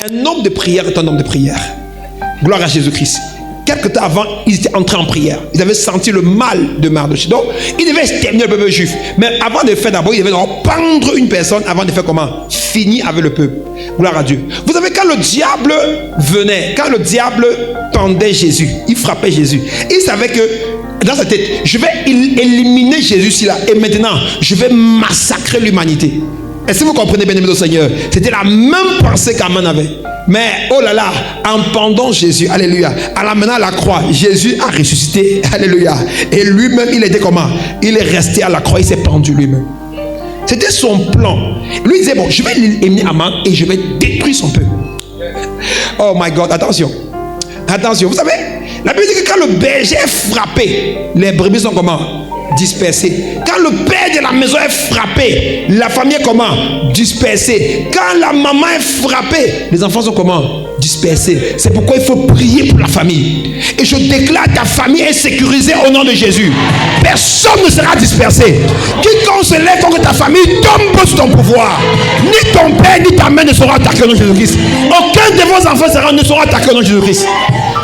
Un homme de prière est un homme de prière. Gloire à Jésus-Christ. Quelque temps avant, ils étaient entrés en prière. Ils avaient senti le mal de Mardochée. Donc, ils devaient exterminer le peuple juif. Mais avant de faire d'abord, ils devaient pendre une personne avant de faire comment? Finir avec le peuple. Gloire à Dieu. Vous savez, quand le diable venait, quand le diable pendait Jésus, il frappait Jésus. Il savait que dans sa tête, je vais éliminer Jésus ici là. Et maintenant, je vais massacrer l'humanité. Est-ce que vous comprenez bien, aimés au Seigneur? C'était la même pensée qu'Aman avait. Mais, oh là là, en pendant Jésus, alléluia, en l'amenant à la croix, Jésus a ressuscité, alléluia. Et lui-même, il était comment? Il est resté à la croix, il s'est pendu lui-même. C'était son plan. Lui, il disait, bon, je vais éliminer Aman et je vais détruire son peuple. Oh my God, attention. Attention, vous savez, la Bible dit que quand le berger est frappé, les brebis sont comment? Dispersés. Quand le père de la maison est frappé, la famille est comment? Dispersée. Quand la maman est frappée, les enfants sont comment? Dispersés. C'est pourquoi il faut prier pour la famille. Et je déclare, ta famille est sécurisée au nom de Jésus. Personne ne sera dispersé. Quiconque se lève contre ta famille tombe sous ton pouvoir. Ni ton père ni ta mère ne seront attaqués au nom de Jésus-Christ. Aucun de vos enfants ne sera attaqué au nom de Jésus-Christ.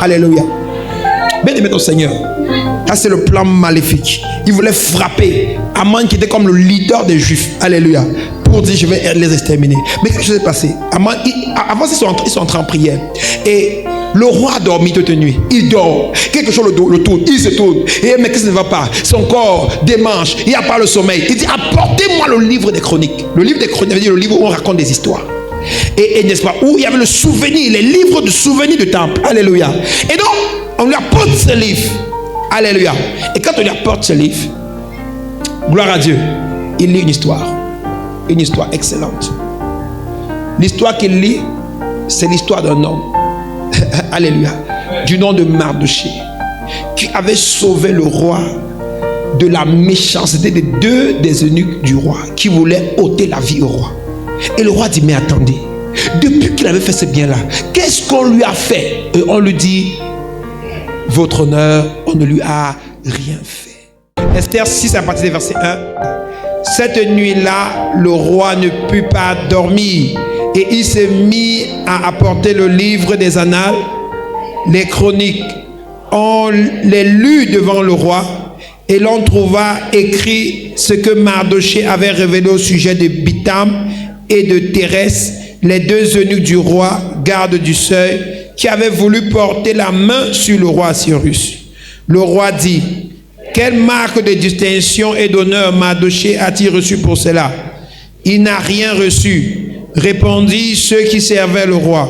Alléluia. Bien-aimé ton Seigneur. Ça, c'est le plan maléfique. Il voulait frapper Aman qui était comme le leader des Juifs. Alléluia. Pour dire, je vais les exterminer. Mais qu'est-ce qui s'est passé? Aman, avant, ils sont entrés en prière. Et le roi a dormi toute la nuit. Il dort. Quelque chose le tourne. Il se tourne. Et mais qu'est-ce qui ne va pas? Son corps démange. Il n'a pas le sommeil. Il dit, apportez-moi le livre des chroniques. Le livre des chroniques, ça veut dire le livre où on raconte des histoires. Et n'est-ce pas? Où il y avait le souvenir, les livres de souvenirs du temple. Alléluia. Et donc, on lui apporte ce livre. Alléluia. Et quand on lui apporte ce livre, gloire à Dieu, il lit une histoire excellente. L'histoire qu'il lit, c'est l'histoire d'un homme, alléluia, du nom de Mardochée, qui avait sauvé le roi de la méchanceté de deux des eunuques du roi, qui voulaient ôter la vie au roi. Et le roi dit, mais attendez, depuis qu'il avait fait ce bien-là, qu'est-ce qu'on lui a fait? Et on lui dit, votre honneur, on ne lui a rien fait. Esther 6 à partir du verset 1. Cette nuit-là, le roi ne put pas dormir et il s'est mis à apporter le livre des annales, les chroniques. On les lut devant le roi et l'on trouva écrit ce que Mardochée avait révélé au sujet de Bitam et de Thérès, les deux eunuques du roi, gardes du seuil, qui avait voulu porter la main sur le roi Cyrus. Le roi dit, quelle marque de distinction et d'honneur Mardochée a-t-il reçu pour cela? Il n'a rien reçu, répondit ceux qui servaient le roi.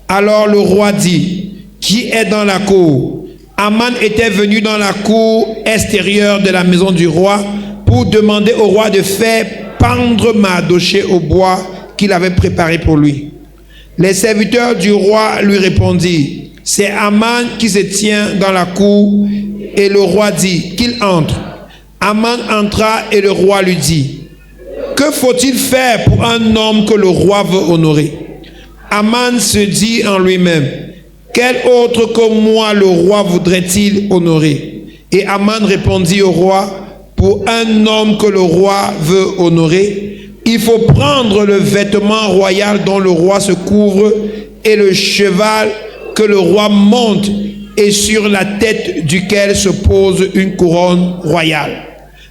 Alors le roi dit, qui est dans la cour? Aman était venu dans la cour extérieure de la maison du roi pour demander au roi de faire pendre Mardochée au bois qu'il avait préparé pour lui. Les serviteurs du roi lui répondirent, c'est Aman qui se tient dans la cour, et le roi dit qu'il entre. Aman entra et le roi lui dit, que faut-il faire pour un homme que le roi veut honorer? Aman se dit en lui-même, quel autre que moi le roi voudrait-il honorer? Et Aman répondit au roi, pour un homme que le roi veut honorer, il faut prendre le vêtement royal dont le roi se couvre et le cheval que le roi monte et sur la tête duquel se pose une couronne royale.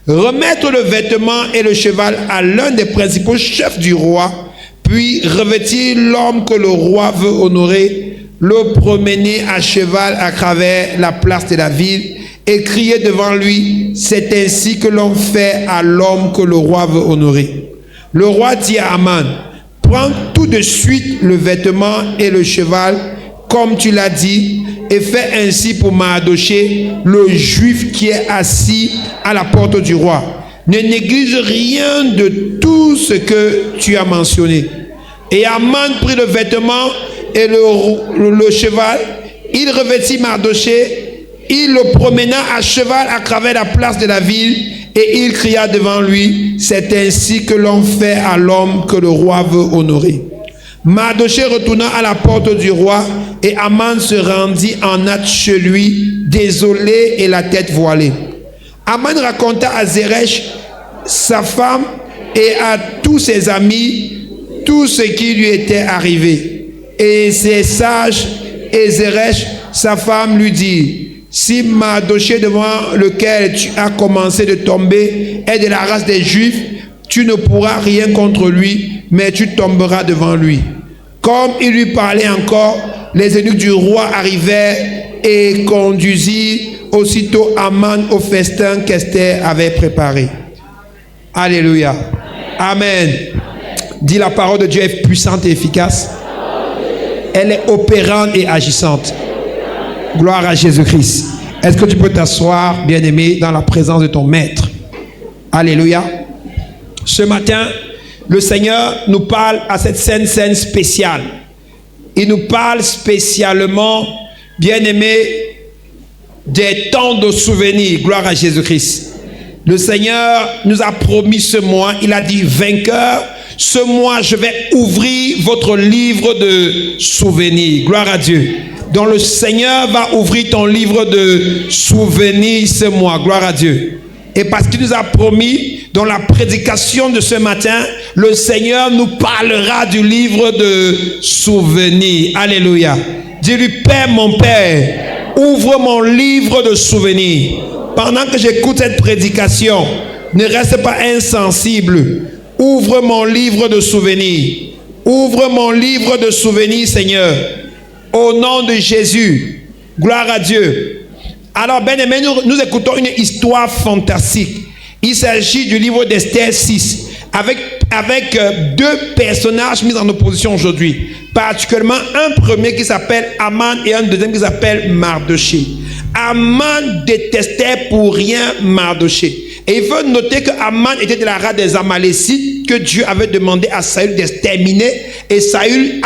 Remettre le vêtement et le cheval à l'un des principaux chefs du roi, puis revêtir l'homme que le roi veut honorer, le promener à cheval à travers la place de la ville et crier devant lui, c'est ainsi que l'on fait à l'homme que le roi veut honorer. Le roi dit à Aman, prends tout de suite le vêtement et le cheval, comme tu l'as dit, et fais ainsi pour Mardochée, le juif qui est assis à la porte du roi. Ne néglige rien de tout ce que tu as mentionné. Et Aman prit le vêtement et le cheval, il revêtit Mardochée, il le promena à cheval à travers la place de la ville, et il cria devant lui, c'est ainsi que l'on fait à l'homme que le roi veut honorer. Mardochée retourna à la porte du roi et Aman se rendit en hâte chez lui, désolé et la tête voilée. Aman raconta à Zeresh, sa femme, et à tous ses amis tout ce qui lui était arrivé. Et ses sages, et Zeresh, sa femme, lui dit, si Mardochée devant lequel tu as commencé de tomber est de la race des Juifs, tu ne pourras rien contre lui, mais tu tomberas devant lui. Comme il lui parlait encore, les eunuques du roi arrivèrent et conduisirent aussitôt Aman au festin qu'Esther avait préparé. Alléluia. Amen. Dis, la parole de Dieu est puissante et efficace. Elle est opérante et agissante. Gloire à Jésus-Christ. Est-ce que tu peux t'asseoir, bien-aimé, dans la présence de ton maître? Alléluia. Ce matin, le Seigneur nous parle à cette scène spéciale. Il nous parle spécialement, bien-aimé, des temps de souvenirs. Gloire à Jésus-Christ. Le Seigneur nous a promis ce mois, il a dit, vainqueur, ce mois je vais ouvrir votre livre de souvenirs. Gloire à Dieu. Donc le Seigneur va ouvrir ton livre de souvenirs ce mois. Gloire à Dieu. Et parce qu'il nous a promis, dans la prédication de ce matin, le Seigneur nous parlera du livre de souvenirs. Alléluia. Dis-lui, Père, mon Père, ouvre mon livre de souvenirs. Pendant que j'écoute cette prédication, ne reste pas insensible. Ouvre mon livre de souvenirs. Ouvre mon livre de souvenirs, Seigneur. Au nom de Jésus. Gloire à Dieu. Alors, bien-aimés, nous écoutons une histoire fantastique. Il s'agit du livre d'Esther 6. Avec deux personnages mis en opposition aujourd'hui. Particulièrement un premier qui s'appelle Aman et un deuxième qui s'appelle Mardochée. Aman détestait pour rien Mardochée. Et il faut noter que Aman était de la race des Amalécites que Dieu avait demandé à Saül d'exterminer. Et Saül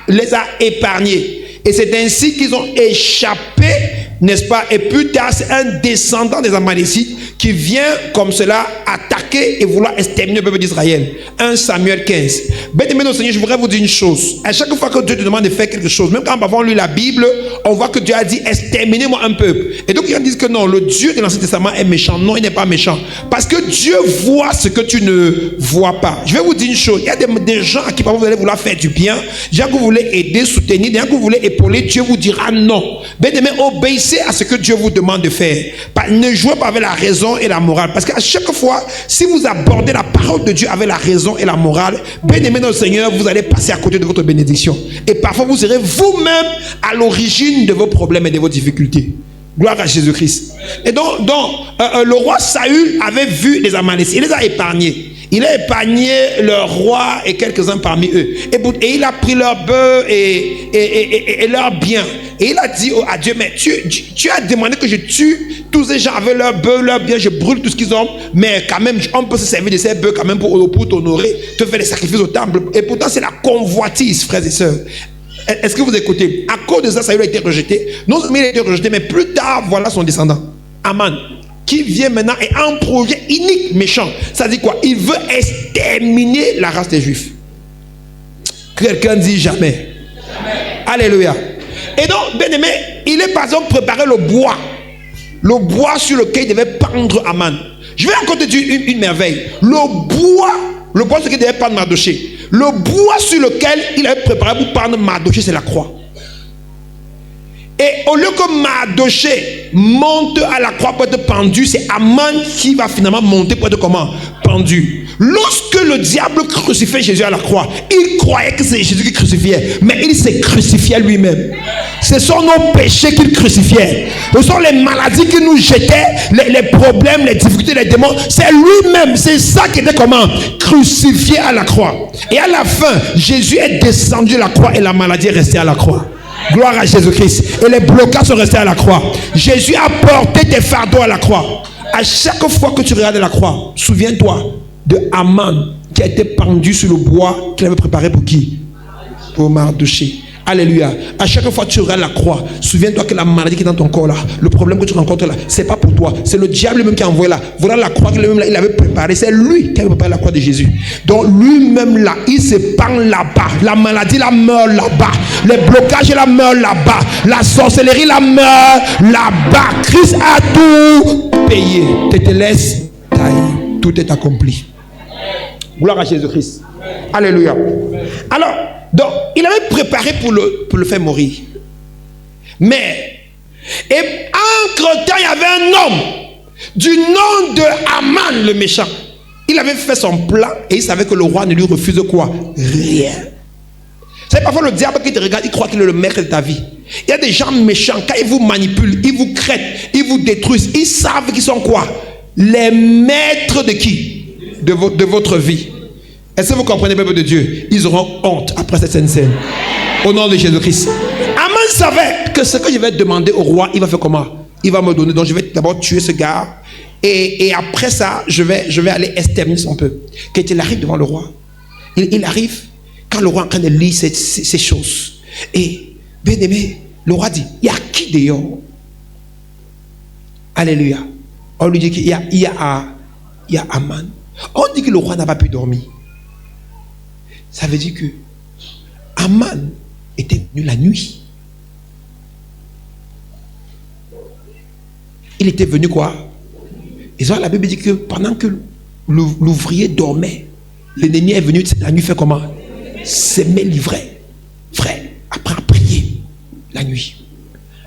les a épargnés. Et c'est ainsi qu'ils ont échappé, n'est-ce pas? Et plus tard, c'est un descendant des Amalécites qui vient comme cela attaquer et vouloir exterminer le peuple d'Israël. 1 Samuel 15. Bien-aimés, nos Seigneur, je voudrais vous dire une chose. À chaque fois que Dieu te demande de faire quelque chose, même quand on lit la Bible, on voit que Dieu a dit exterminez-moi un peuple. Et donc, ils disent que non, le Dieu de l'Ancien Testament est méchant. Non, il n'est pas méchant. Parce que Dieu voit ce que tu ne vois pas. Je vais vous dire une chose. Il y a des gens à qui parfois vous allez vouloir faire du bien, des gens que vous voulez aider, soutenir, des gens que vous voulez épauler. Dieu vous dira non. Bien-aimés, obéissez à ce que Dieu vous demande de faire. Ne jouez pas avec la raison et la morale. Parce qu'à chaque fois, si vous abordez la parole de Dieu avec la raison et la morale, bien-aimé notre Seigneur, vous allez passer à côté de votre bénédiction. Et parfois, vous serez vous-même à l'origine de vos problèmes et de vos difficultés. Gloire à Jésus-Christ. Et donc le roi Saül avait vu les Amalécites. Il les a épargnés. Il a épargné leur roi et quelques-uns parmi eux. Et il a pris leurs bœufs et leurs biens. Et il a dit à Dieu, mais tu as demandé que je tue tous ces gens avec leurs bœufs, leurs biens, je brûle tout ce qu'ils ont. Mais quand même, on peut se servir de ces bœufs quand même pour t'honorer, te faire des sacrifices au temple. Et pourtant, c'est la convoitise, frères et sœurs. Est-ce que vous écoutez? À cause de ça, Saül a été rejeté. Non seulement il a été rejeté, mais plus tard, voilà son descendant, Aman, qui vient maintenant et a un projet inique, méchant. Ça dit quoi? Il veut exterminer la race des Juifs. Quelqu'un dit jamais. Alléluia. Et donc, bien aimé, il est par exemple préparé le bois sur lequel il devait pendre Aman. Je vais encore te dire une merveille. Le bois sur lequel il devait pendre Mardochée. Le bois sur lequel il avait préparé pour pendre Mardochée, c'est la croix. Et au lieu que Mardochée monte à la croix pour être pendu, c'est Aman qui va finalement monter pour être comment? Pendu. Lorsque le diable crucifiait Jésus à la croix, il croyait que c'est Jésus qui crucifiait, mais il s'est crucifié lui-même. Ce sont nos péchés qu'il crucifiait. Ce sont les maladies qu'il nous jetait, les problèmes, les difficultés, les démons. C'est lui-même, c'est ça qui était comment? Crucifié à la croix. Et à la fin, Jésus est descendu à la croix et la maladie est restée à la croix. Gloire à Jésus-Christ. Et les blocages sont restés à la croix. Jésus a porté tes fardeaux à la croix. À chaque fois que tu regardes la croix, souviens-toi de Aman qui a été pendu sur le bois qu'il avait préparé pour qui? Pour Mardochée. Alléluia. À chaque fois que tu regardes la croix, souviens-toi que la maladie qui est dans ton corps là, le problème que tu rencontres là, c'est pas pour toi, c'est le diable lui-même qui a envoyé là. Voilà la croix qu'il il avait préparée, c'est lui qui avait préparé la croix de Jésus. Donc lui-même là, il se pend là-bas. La maladie la meurt là-bas. Les blocages la meurt là-bas. La sorcellerie la meurt là-bas. Christ a tout payé. Tu te laisses tailler. Tout est accompli. Gloire à Jésus-Christ. Alléluia. Alors, donc il avait préparé pour le faire mourir. Mais, et entre-temps, il y avait un homme du nom de Haman, le méchant. Il avait fait son plan et il savait que le roi ne lui refuse quoi? Rien. C'est parfois le diable qui te regarde, il croit qu'il est le maître de ta vie. Il y a des gens méchants, quand ils vous manipulent, ils vous crêtent, ils vous détruisent, ils savent qu'ils sont quoi? Les maîtres de qui? De votre vie. Est-ce que vous comprenez, peuple de Dieu? Ils auront honte après cette scène. Au nom de Jésus-Christ. Haman savait que ce que je vais demander au roi, il va faire comment? Il va me donner. Donc je vais d'abord tuer ce gars. Et après ça, je vais aller exterminer son peuple. Quand il arrive devant le roi, il arrive quand le roi est en train de lire ces choses. Et bien aimé, le roi dit, il y a qui dehors? Alléluia. On lui dit qu'il y a Haman. On dit que le roi n'a pas pu dormir. Ça veut dire que Haman était venu la nuit. Il était venu quoi? Et ça, la Bible dit que pendant que l'ouvrier dormait, l'ennemi est venu la nuit faire comment? S'aimer l'ivraie. Frère, après à prier la nuit.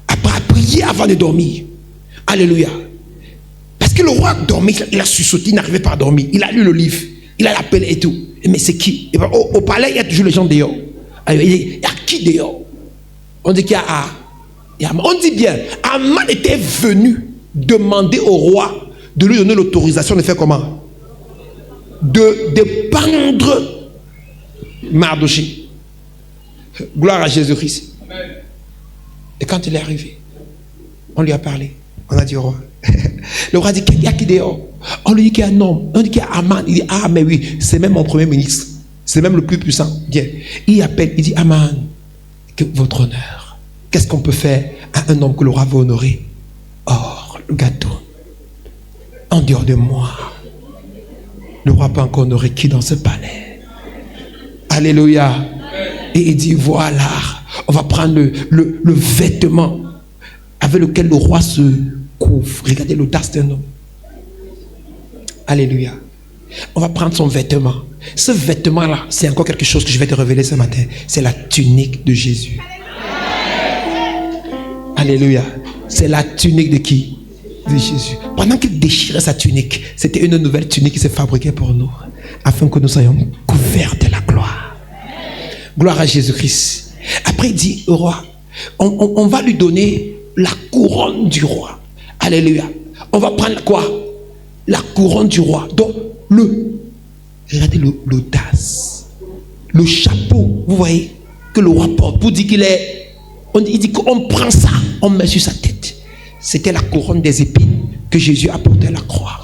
Après à prier avant de dormir. Alléluia. Parce que le roi dormait, il a sursauté, il n'arrivait pas à dormir. Il a lu le livre, il a l'appel et tout. Mais c'est qui? Et bien, au palais, il y a toujours les gens dehors. Alors, il y a qui dehors? On dit qu'il y a on dit bien, Haman était venu demander au roi de lui donner l'autorisation de faire comment? De pendre Mardochée. Gloire à Jésus-Christ. Et quand il est arrivé, on lui a parlé. On a dit au roi. Le roi dit, il y a qui dehors? On lui dit qu'il y a un homme. On dit qu'il y a Haman. Il dit, ah mais oui, c'est même mon premier ministre. C'est même le plus puissant. Bien. Il appelle, il dit, Haman, que votre honneur. Qu'est-ce qu'on peut faire à un homme que le roi veut honorer? Or, le gâteau. En dehors de moi, le roi peut encore honorer qui dans ce palais? Alléluia. Et il dit, voilà, on va prendre le vêtement avec lequel le roi se couvre. Regardez l'audace d'un homme. Alléluia. On va prendre son vêtement. Ce vêtement-là, c'est encore quelque chose que je vais te révéler ce matin. C'est la tunique de Jésus. Alléluia. C'est la tunique de qui? De Jésus. Pendant qu'il déchirait sa tunique, c'était une nouvelle tunique qui s'est fabriquée pour nous, afin que nous soyons couverts de la gloire. Gloire à Jésus-Christ. Après, il dit au roi, on va lui donner la couronne du roi. Alléluia. On va prendre quoi? La couronne du roi. Donc, regardez l'audace. Le chapeau, vous voyez, que le roi porte pour dire qu'il est. Il dit qu'on prend ça, on met sur sa tête. C'était la couronne des épines que Jésus a portée à la croix.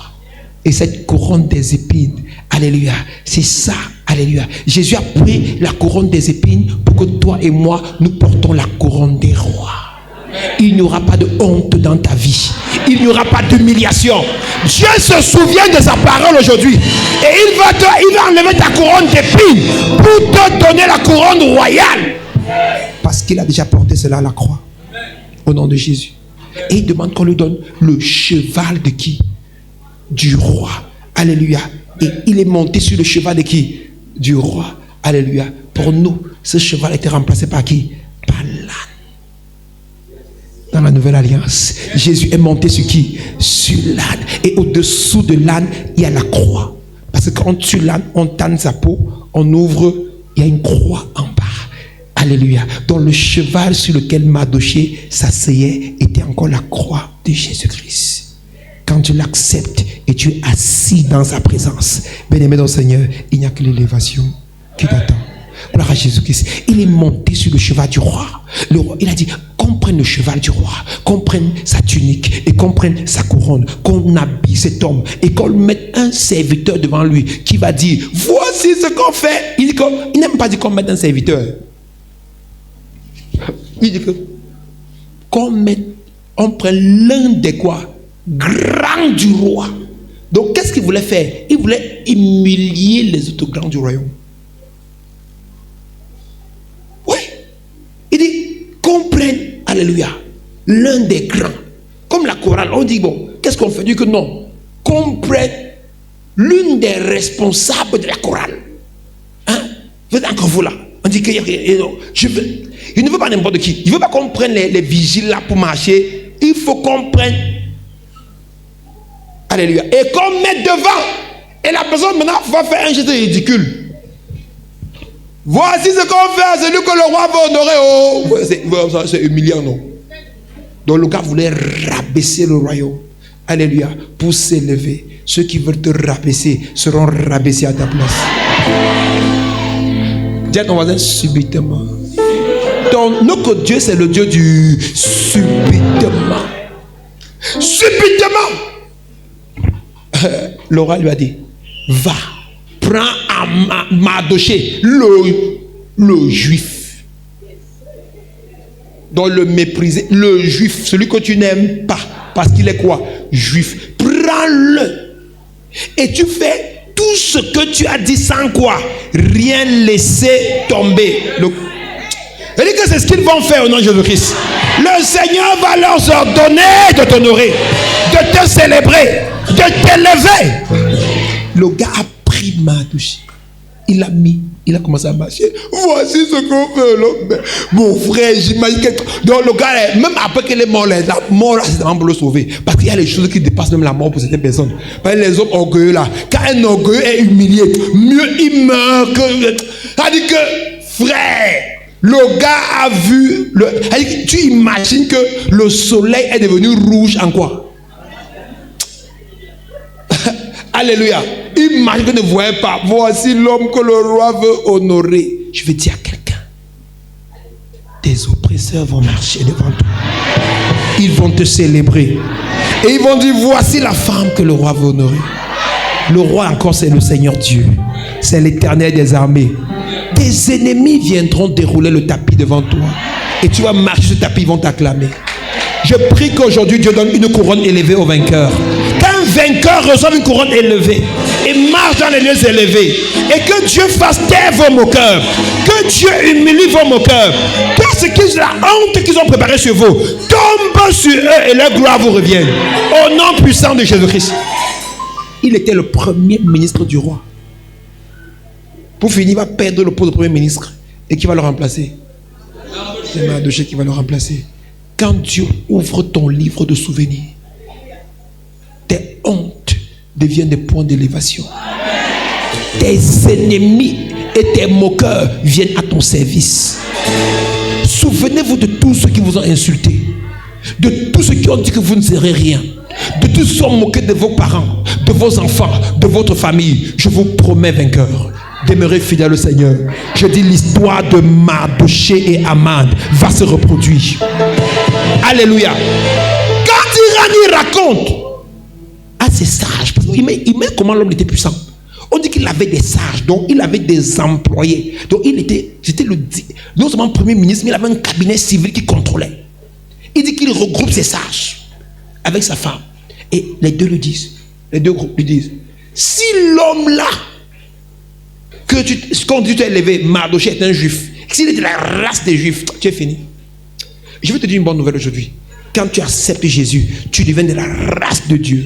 Et cette couronne des épines, alléluia, c'est ça, alléluia. Jésus a pris la couronne des épines pour que toi et moi, nous portons la couronne des rois. Il n'y aura pas de honte dans ta vie. Il n'y aura pas d'humiliation. Dieu se souvient de sa parole aujourd'hui. Et il va enlever ta couronne d'épines pour te donner la couronne royale. Parce qu'il a déjà porté cela à la croix. Au nom de Jésus. Et il demande qu'on lui donne le cheval de qui? Du roi. Alléluia. Et il est monté sur le cheval de qui? Du roi. Alléluia. Pour nous, ce cheval a été remplacé par qui? Par l'âne. Dans la nouvelle alliance, Jésus est monté sur qui? Sur l'âne. Et au-dessous de l'âne, il y a la croix. Parce que quand on tue l'âne, on tanne sa peau, on ouvre, il y a une croix en bas. Alléluia. Donc le cheval sur lequel Mardochée s'asseyait était encore la croix de Jésus-Christ. Quand tu l'acceptes et tu es assis dans sa présence, bien-aimé dans le Seigneur, il n'y a que l'élévation qui t'attend. Gloire à Jésus-Christ. Il est monté sur le cheval du roi. Le roi, il a dit, qu'on prenne le cheval du roi, qu'on prenne sa tunique et qu'on prenne sa couronne, qu'on habille cet homme et qu'on mette un serviteur devant lui qui va dire, voici ce qu'on fait. Il n'aime pas dire qu'on mette un serviteur. Il dit que on prenne l'un des quoi? Grands du roi. Donc qu'est-ce qu'il voulait faire? Il voulait humilier les autres grands du royaume. Oui. Il dit qu'on prenne, alléluia, l'un des grands. Comme la chorale, on dit bon, qu'est-ce qu'on fait? Il dit que non. Qu'on prenne l'une des responsables de la chorale. Hein? Vous êtes encore vous là? On dit que il ne veut pas n'importe qui. Il ne veut pas qu'on prenne les vigiles là pour marcher. Il faut qu'on prenne. Alléluia. Et qu'on mette devant. Et la personne maintenant va faire un geste ridicule. Voici ce qu'on fait à celui que le roi va honorer. Oh, c'est humiliant, non? Donc le gars voulait rabaisser le royaume. Alléluia. Pour s'élever. Ceux qui veulent te rabaisser seront rabaissés à ta place. Dis à ton voisin subitement. Notre Dieu, c'est le Dieu du subitement. Subitement. Le roi lui a dit, va, prends à Mardoché, le juif. Donc le mépriser, le juif, celui que tu n'aimes pas, parce qu'il est quoi? Juif. Prends-le. Et tu fais tout ce que tu as dit sans quoi? Rien laisser tomber. Il dit que c'est ce qu'ils vont faire au nom de Jésus-Christ. Le Seigneur va leur ordonner de t'honorer, de te célébrer, de t'élever. Le gars a pris Mardoché. Il a commencé à marcher. Voici ce qu'on fait. Mon frère, j'imagine que. Donc le gars, même après qu'il est mort, la mort là, c'est vraiment pour le sauver. Parce qu'il y a des choses qui dépassent même la mort pour certaines personnes. Parce que les hommes orgueilleux là, quand un orgueilleux est humilié, mieux il meurt que. Ça dit que, frère, le gars a vu. Tu imagines que le soleil est devenu rouge en quoi? Alléluia. Imagine que ne voyez pas. Voici l'homme que le roi veut honorer. Je vais dire à quelqu'un, tes oppresseurs vont marcher devant toi. Ils vont te célébrer. Et ils vont dire, voici la femme que le roi veut honorer. Le roi encore, c'est le Seigneur Dieu. C'est l'Éternel des armées. Tes ennemis viendront dérouler le tapis devant toi. Et tu vas marcher sur ce tapis, ils vont t'acclamer. Je prie qu'aujourd'hui Dieu donne une couronne élevée aux vainqueurs. Qu'un vainqueur reçoive une couronne élevée et marche dans les lieux élevés. Et que Dieu fasse taire vos moqueurs. Que Dieu humilie vos moqueurs. Que la honte qu'ils ont préparée sur vous tombe sur eux et leur gloire vous revienne. Au nom puissant de Jésus-Christ. Il était le premier ministre du roi. Pour finir, il va perdre le poste de premier ministre. Et qui va le remplacer? C'est Mardoché qui va le remplacer. Quand Dieu ouvre ton livre de souvenirs, tes hontes deviennent des points d'élévation. Tes ennemis et tes moqueurs viennent à ton service. Souvenez-vous de tous ceux qui vous ont insulté, de tous ceux qui ont dit que vous ne serez rien, de tous ceux qui ont moqué de vos parents, de vos enfants, de votre famille. Je vous promets, vainqueur, demeurez fidèle au Seigneur. Je dis, l'histoire de Mardoché et Haman va se reproduire. Alléluia. Quand Irani raconte à ses sages, parce qu'il met comment l'homme était puissant. On dit qu'il avait des sages, donc il avait des employés. Donc c'était non seulement premier ministre, mais il avait un cabinet civil qui contrôlait. Il dit qu'il regroupe ses sages avec sa femme. Et les deux groupes lui disent, si l'homme là qu'on dit tu es élevé, Mardoché est un juif, s'il est de la race des juifs, tu es fini. Je vais te dire une bonne nouvelle aujourd'hui. Quand tu acceptes Jésus, tu deviens de la race de Dieu.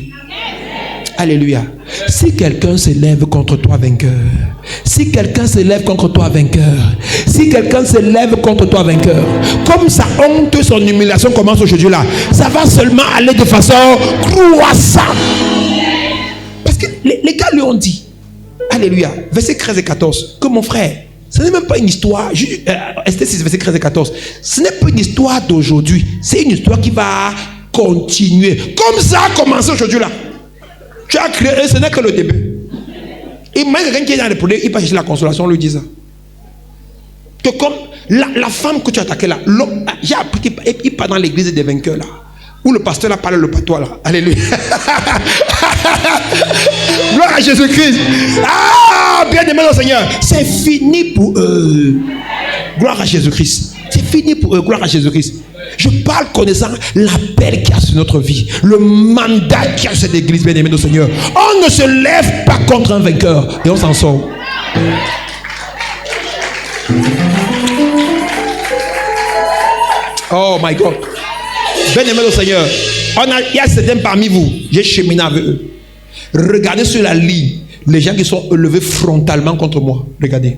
Alléluia. Si quelqu'un se lève contre toi, vainqueur. Si quelqu'un se lève contre toi, vainqueur. Si quelqu'un se lève contre toi, vainqueur. Comme sa honte, son humiliation commence aujourd'hui là, ça va seulement aller de façon croissante. Parce que les gars lui ont dit, alléluia, verset 13 et 14, que mon frère, ce n'est même pas une histoire, Esther 6, verset 13 et 14, ce n'est pas une histoire d'aujourd'hui, c'est une histoire qui va continuer. Comme ça a commencé aujourd'hui là. Tu as créé, ce n'est que le début. Il m'a quelqu'un qui est dans les problèmes, il va chercher la consolation, on lui dit ça. Que comme la femme que tu as attaquée là, j'ai appris qu'il part dans l'église des vainqueurs là, où le pasteur là parle le patois là. Alléluia. Gloire à Jésus-Christ. Ah, bien aimé le Seigneur. C'est fini pour eux. Gloire à Jésus-Christ. C'est fini pour eux. Gloire à Jésus-Christ. Je parle connaissant l'appel qu'il y a sur notre vie, le mandat qu'il y a sur cette église, bien aimé de Seigneur. On ne se lève pas contre un vainqueur et on s'en sort. Oh my God. Bien aimé le Seigneur. Il y a certains parmi vous, j'ai cheminé avec eux. Regardez sur la ligne les gens qui sont élevés frontalement contre moi. Regardez.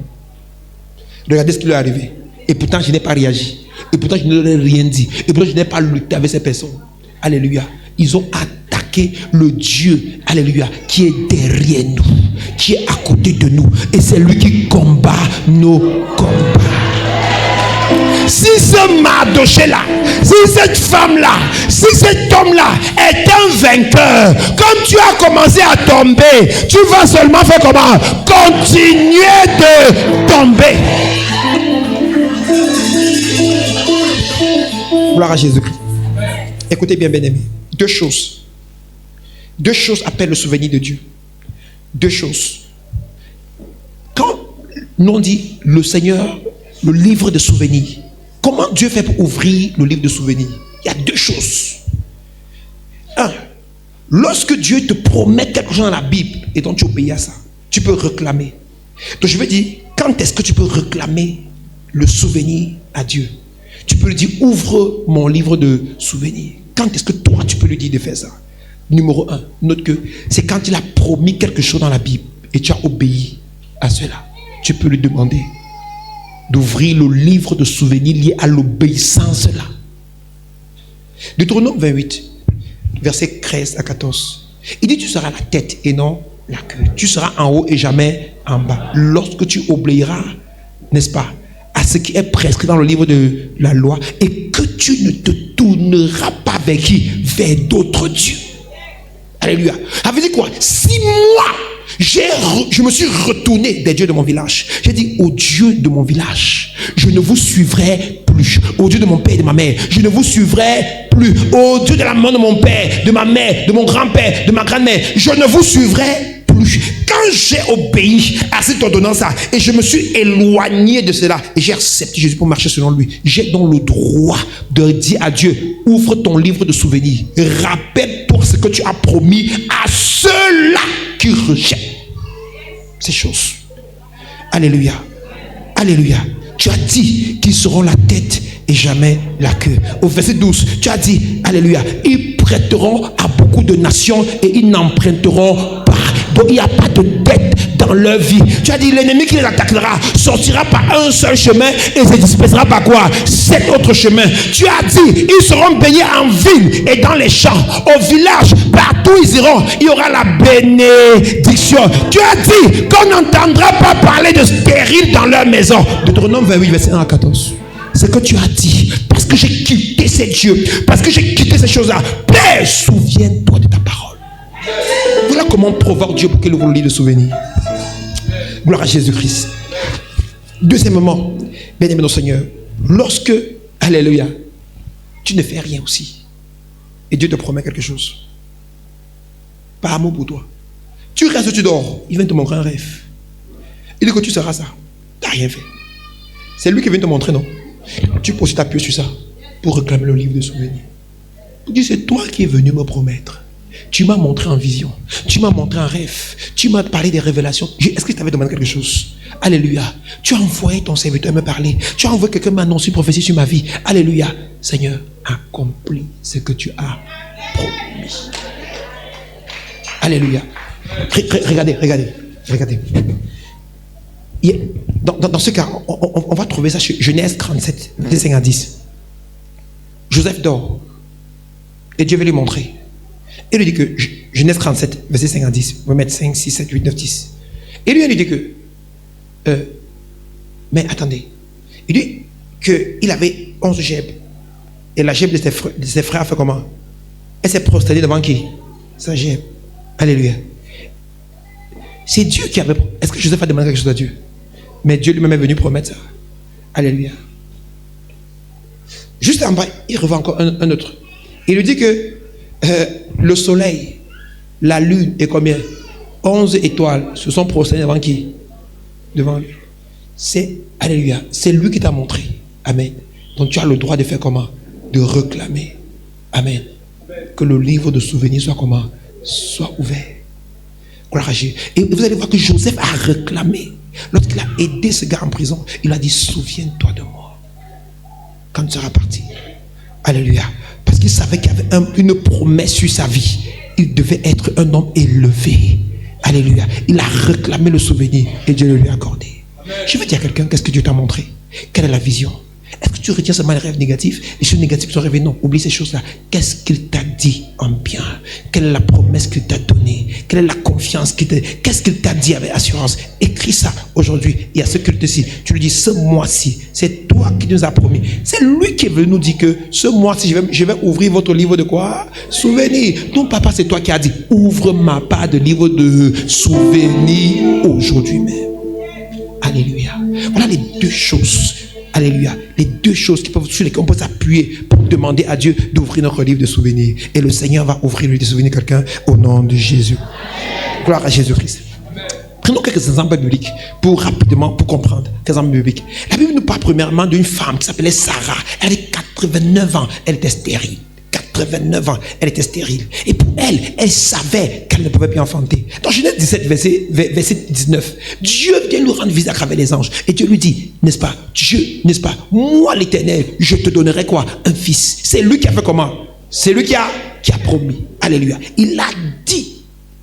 Regardez ce qui lui est arrivé. Et pourtant, je n'ai pas réagi. Et pourtant, je ne leur ai rien dit. Et pourtant, je n'ai pas lutté avec ces personnes. Alléluia. Ils ont attaqué le Dieu, alléluia, qui est derrière nous, qui est à côté de nous. Et c'est lui qui combat nos combats. Si ce Mardoché-là, si cette femme-là, si cet homme-là est un vainqueur, comme tu as commencé à tomber, tu vas seulement faire comment? Continuer de tomber. Gloire à Jésus-Christ. Écoutez bien, bien-aimés. Deux choses appellent le souvenir de Dieu. Deux choses. Quand on dit le Seigneur, le livre de souvenirs, comment Dieu fait pour ouvrir le livre de souvenirs? Il y a deux choses. Un, lorsque Dieu te promet quelque chose dans la Bible et donc tu obéis à ça, tu peux réclamer. Donc je veux dire, quand est-ce que tu peux réclamer le souvenir à Dieu? Tu peux lui dire, ouvre mon livre de souvenirs. Quand est-ce que toi tu peux lui dire de faire ça? Numéro 1, note que c'est quand il a promis quelque chose dans la Bible et tu as obéi à cela. Tu peux lui demander d'ouvrir le livre de souvenirs lié à l'obéissance là. Deutéronome 28, versets 13 à 14. Il dit, tu seras la tête et non la queue. Tu seras en haut et jamais en bas. Lorsque tu obéiras, n'est-ce pas, à ce qui est prescrit dans le livre de la loi, et que tu ne te tourneras pas vers qui? Vers d'autres dieux. Alléluia. Ça veut dire quoi? Si moi, je me suis retourné des dieux de mon village, j'ai dit au Dieu de mon village, je ne vous suivrai plus. Au Dieu de mon père et de ma mère, je ne vous suivrai plus. Au Dieu de la main de mon père, de ma mère, de mon grand-père, de ma grand-mère, je ne vous suivrai plus. Quand j'ai obéi à cette ordonnance-là et je me suis éloigné de cela et j'ai accepté Jésus pour marcher selon lui, j'ai donc le droit de dire à Dieu, ouvre ton livre de souvenirs, rappelle-toi ce que tu as promis à ceux-là qui rejettent ces choses. Alléluia. Alléluia. Tu as dit qu'ils seront la tête et jamais la queue. Au verset 12, tu as dit, alléluia, ils prêteront à beaucoup de nations et ils n'emprunteront pas. Donc il n'y a pas de dette dans leur vie. Tu as dit, l'ennemi qui les attaquera sortira par un seul chemin et se dispersera par quoi? 7 autres chemins. Tu as dit, ils seront baignés en ville et dans les champs, au village, partout ils iront, il y aura la bénédiction. Tu as dit qu'on n'entendra pas parler de stérile dans leur maison. Deutéronome 28, verset 1 à 14. C'est que tu as dit, parce que j'ai quitté ces dieux, parce que j'ai quitté ces choses-là, Père, souviens-toi de ta parole. Voilà comment on provoque Dieu pour qu'il ouvre le livre de souvenirs. Gloire à Jésus-Christ. Deuxièmement, bien-aimé notre Seigneur, lorsque, alléluia, tu ne fais rien aussi, et Dieu te promet quelque chose, par amour pour toi, tu restes, tu dors, il vient te montrer un rêve. Il dit que tu seras ça. Tu n'as rien fait. C'est lui qui vient te montrer, non? Tu peux aussi t'appuyer sur ça pour réclamer le livre de souvenirs. Il dit, c'est toi qui es venu me promettre. Tu m'as montré en vision. Tu m'as montré en rêve. Tu m'as parlé des révélations. Est-ce que je t'avais demandé quelque chose? Alléluia. Tu as envoyé ton serviteur me parler. Tu as envoyé quelqu'un m'annoncer une prophétie sur ma vie. Alléluia. Seigneur, accomplis ce que tu as promis. Alléluia. Regardez. Dans ce cas, on va trouver ça chez Genèse 37, verset 5 à 10. Joseph dort. Et Dieu veut lui montrer. Et il lui dit que, Genèse 37, verset 5 à 10. On va mettre 5, 6, 7, 8, 9, 10. Et lui dit que, mais attendez. Il dit qu'il avait 11 gerbes. Et la gerbe de ses frères a fait comment? Elle s'est prosternée devant qui? Sa gerbe. Alléluia. C'est Dieu qui avait... Est-ce que Joseph a demandé quelque chose à Dieu? Mais Dieu lui-même est venu promettre ça. Alléluia. Juste en bas, il revoit encore un autre. Il lui dit que le soleil, la lune et combien? 11 étoiles se sont prosternées devant qui? Devant lui. C'est, alléluia, c'est lui qui t'a montré. Amen. Donc tu as le droit de faire comment? De réclamer. Amen. Que le livre de souvenirs soit comment? Soit ouvert. Gloire à Dieu. Et vous allez voir que Joseph a réclamé. Lorsqu'il a aidé ce gars en prison, il a dit, souviens-toi de moi quand tu seras parti. Alléluia. Parce qu'il savait qu'il y avait une promesse sur sa vie. Il devait être un homme élevé. Alléluia. Il a réclamé le souvenir et Dieu le lui a accordé. Je veux dire à quelqu'un, qu'est-ce que Dieu t'a montré? Quelle est la vision? Est-ce que tu retiens seulement les rêves négatifs? Les choses négatives sont rêvées? Non, oublie ces choses-là. Qu'est-ce qu'il t'a dit en bien? Quelle est la promesse qu'il t'a donnée? Quelle est la confiance qu'il t'a... Qu'est-ce qu'il t'a dit avec assurance? Écris ça aujourd'hui. Et à ce qu'il te dit, tu lui dis, ce mois-ci, c'est toi qui nous as promis. C'est lui qui est venu nous dire que ce mois-ci, je vais ouvrir votre livre de quoi? Souvenirs. Non, papa, c'est toi qui as dit, ouvre ma part de livre de souvenirs aujourd'hui même. Alléluia. Voilà les deux choses. Alléluia. Les deux choses sur lesquelles on peut s'appuyer pour demander à Dieu d'ouvrir notre livre de souvenirs. Et le Seigneur va ouvrir le livre de souvenirs quelqu'un au nom de Jésus. Gloire à Jésus-Christ. Prenons quelques exemples bibliques pour rapidement pour comprendre. Quelques exemples bibliques. La Bible nous parle premièrement d'une femme qui s'appelait Sarah. Elle avait 89 ans. Elle était stérile. 89 ans, elle était stérile. Et pour elle, elle savait qu'elle ne pouvait plus enfanter. Dans Genèse 17, verset 19, Dieu vient nous rendre visite à travers les anges. Et Dieu lui dit, n'est-ce pas, Dieu, n'est-ce pas, moi l'Éternel, je te donnerai quoi? Un fils. C'est lui qui a fait comment? C'est lui qui a promis. Alléluia. Il a dit.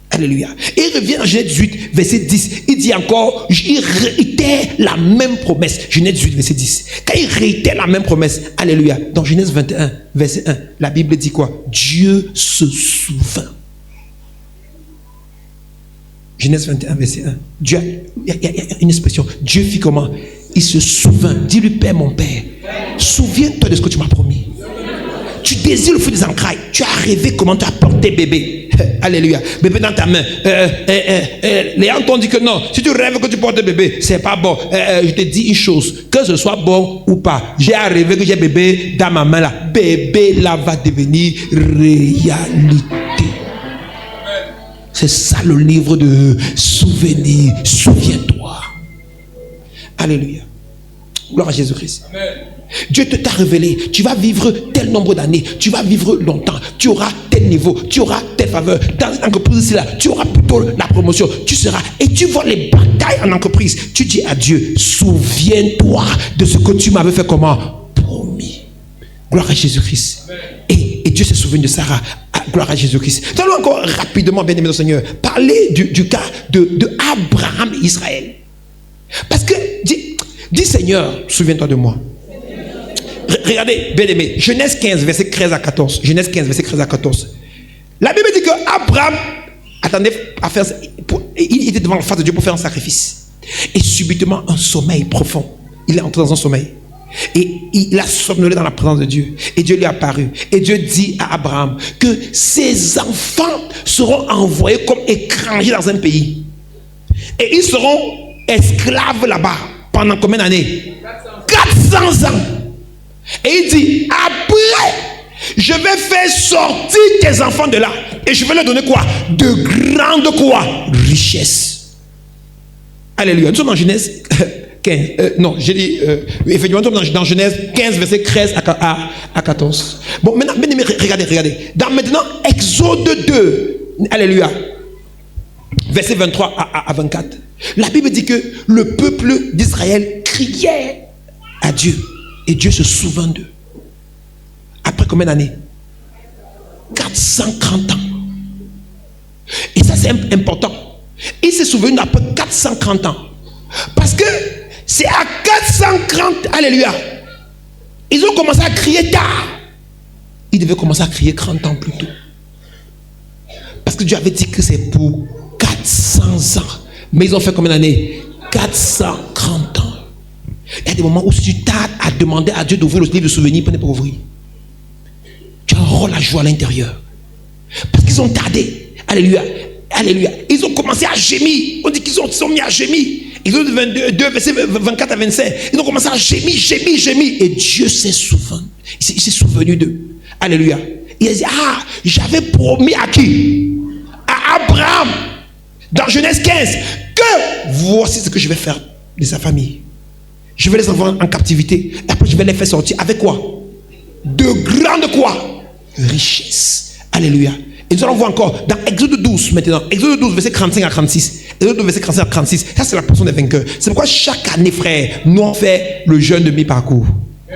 Alléluia. Et il revient en Genèse 18, verset 10. Il dit encore, il réitère la même promesse. Genèse 18, verset 10. Quand il réitère la même promesse, alléluia. Dans Genèse 21, verset 1, la Bible dit quoi? Dieu se souvint. Genèse 21, verset 1. Dieu, il y a une expression. Dieu fit comment? Il se souvint. Dis-lui, Père, mon Père, souviens-toi de ce que tu m'as promis. Tu désires le fruit des entrailles. Tu as rêvé comment tu as porté bébé. Alléluia. Bébé dans ta main. Les gens t'ont dit que non. Si tu rêves que tu portes bébé, c'est pas bon. Je te dis une chose. Que ce soit bon ou pas. J'ai rêvé que j'ai bébé dans ma main là. Bébé là va devenir réalité. C'est ça le livre de souvenirs. Souviens-toi. Alléluia. Gloire à Jésus-Christ. Amen. Dieu t'a révélé, tu vas vivre tel nombre d'années, tu vas vivre longtemps, tu auras tel niveau, tu auras telle faveur. Dans une entreprise, là, tu auras plutôt la promotion, tu seras. Et tu vois les batailles en entreprise. Tu dis à Dieu, souviens-toi de ce que tu m'avais fait comment? Promis. Gloire à Jésus-Christ. Et Dieu s'est souvenu de Sarah. Gloire à Jésus-Christ. Nous allons encore rapidement, bien aimé Seigneur, parler du cas de Abraham et Israël. Parce que, dis Seigneur, souviens-toi de moi. Regardez, bien aimé, Genèse 15, verset 13 à 14. Genèse 15, verset 13 à 14. La Bible dit que Abraham attendait à faire, il était devant la face de Dieu pour faire un sacrifice. Et subitement, un sommeil profond. Il est entré dans un sommeil. Et il a somnolé dans la présence de Dieu. Et Dieu lui est apparu. Et Dieu dit à Abraham que ses enfants seront envoyés comme étrangers dans un pays. Et ils seront esclaves là-bas. Pendant combien d'années? 400 ans. Et il dit, après, je vais faire sortir tes enfants de là. Et je vais leur donner quoi? De grandes quoi? Richesses. Alléluia. Nous sommes dans Genèse 15. Non, j'ai dit, effectivement, nous sommes dans Genèse 15, verset 13 à 14. Bon, maintenant, regardez. Dans maintenant, Exode 2. Alléluia. Verset 23 à 24. La Bible dit que le peuple d'Israël criait à Dieu. Et Dieu se souvint d'eux. Après combien d'années? 430 ans. Et ça c'est important. Il s'est souvenu après 430 ans. Parce que c'est à 430, alléluia, ils ont commencé à crier tard. Ils devaient commencer à crier 30 ans plus tôt. Parce que Dieu avait dit que c'est pour 400 ans. Mais ils ont fait combien d'années? 430 ans. Il y a des moments où si tu tardes à demander à Dieu d'ouvrir le livre de souvenirs, il ne peut pas ouvrir. Tu as un rôle à jouer à l'intérieur. Parce qu'ils ont tardé. Alléluia. Alléluia. Ils ont commencé à gémir. On dit qu'ils sont mis à gémir. Ils ont 22, verset 24 à 25. Ils ont commencé à gémir. Et Dieu s'est souvenu. Il s'est souvenu d'eux. Alléluia. Il a dit, j'avais promis à qui? À Abraham. Dans Genèse 15. Que voici ce que je vais faire de sa famille. Je vais les envoyer en captivité. Et après, je vais les faire sortir. Avec quoi? De grandes quoi? Richesses. Alléluia. Et nous allons voir encore dans Exode 12 maintenant. Exode 12, verset 35 à 36. Exode 12, verset 35 à 36. Ça, c'est la portion des vainqueurs. C'est pourquoi chaque année, frère, nous on fait le jeûne de mi-parcours.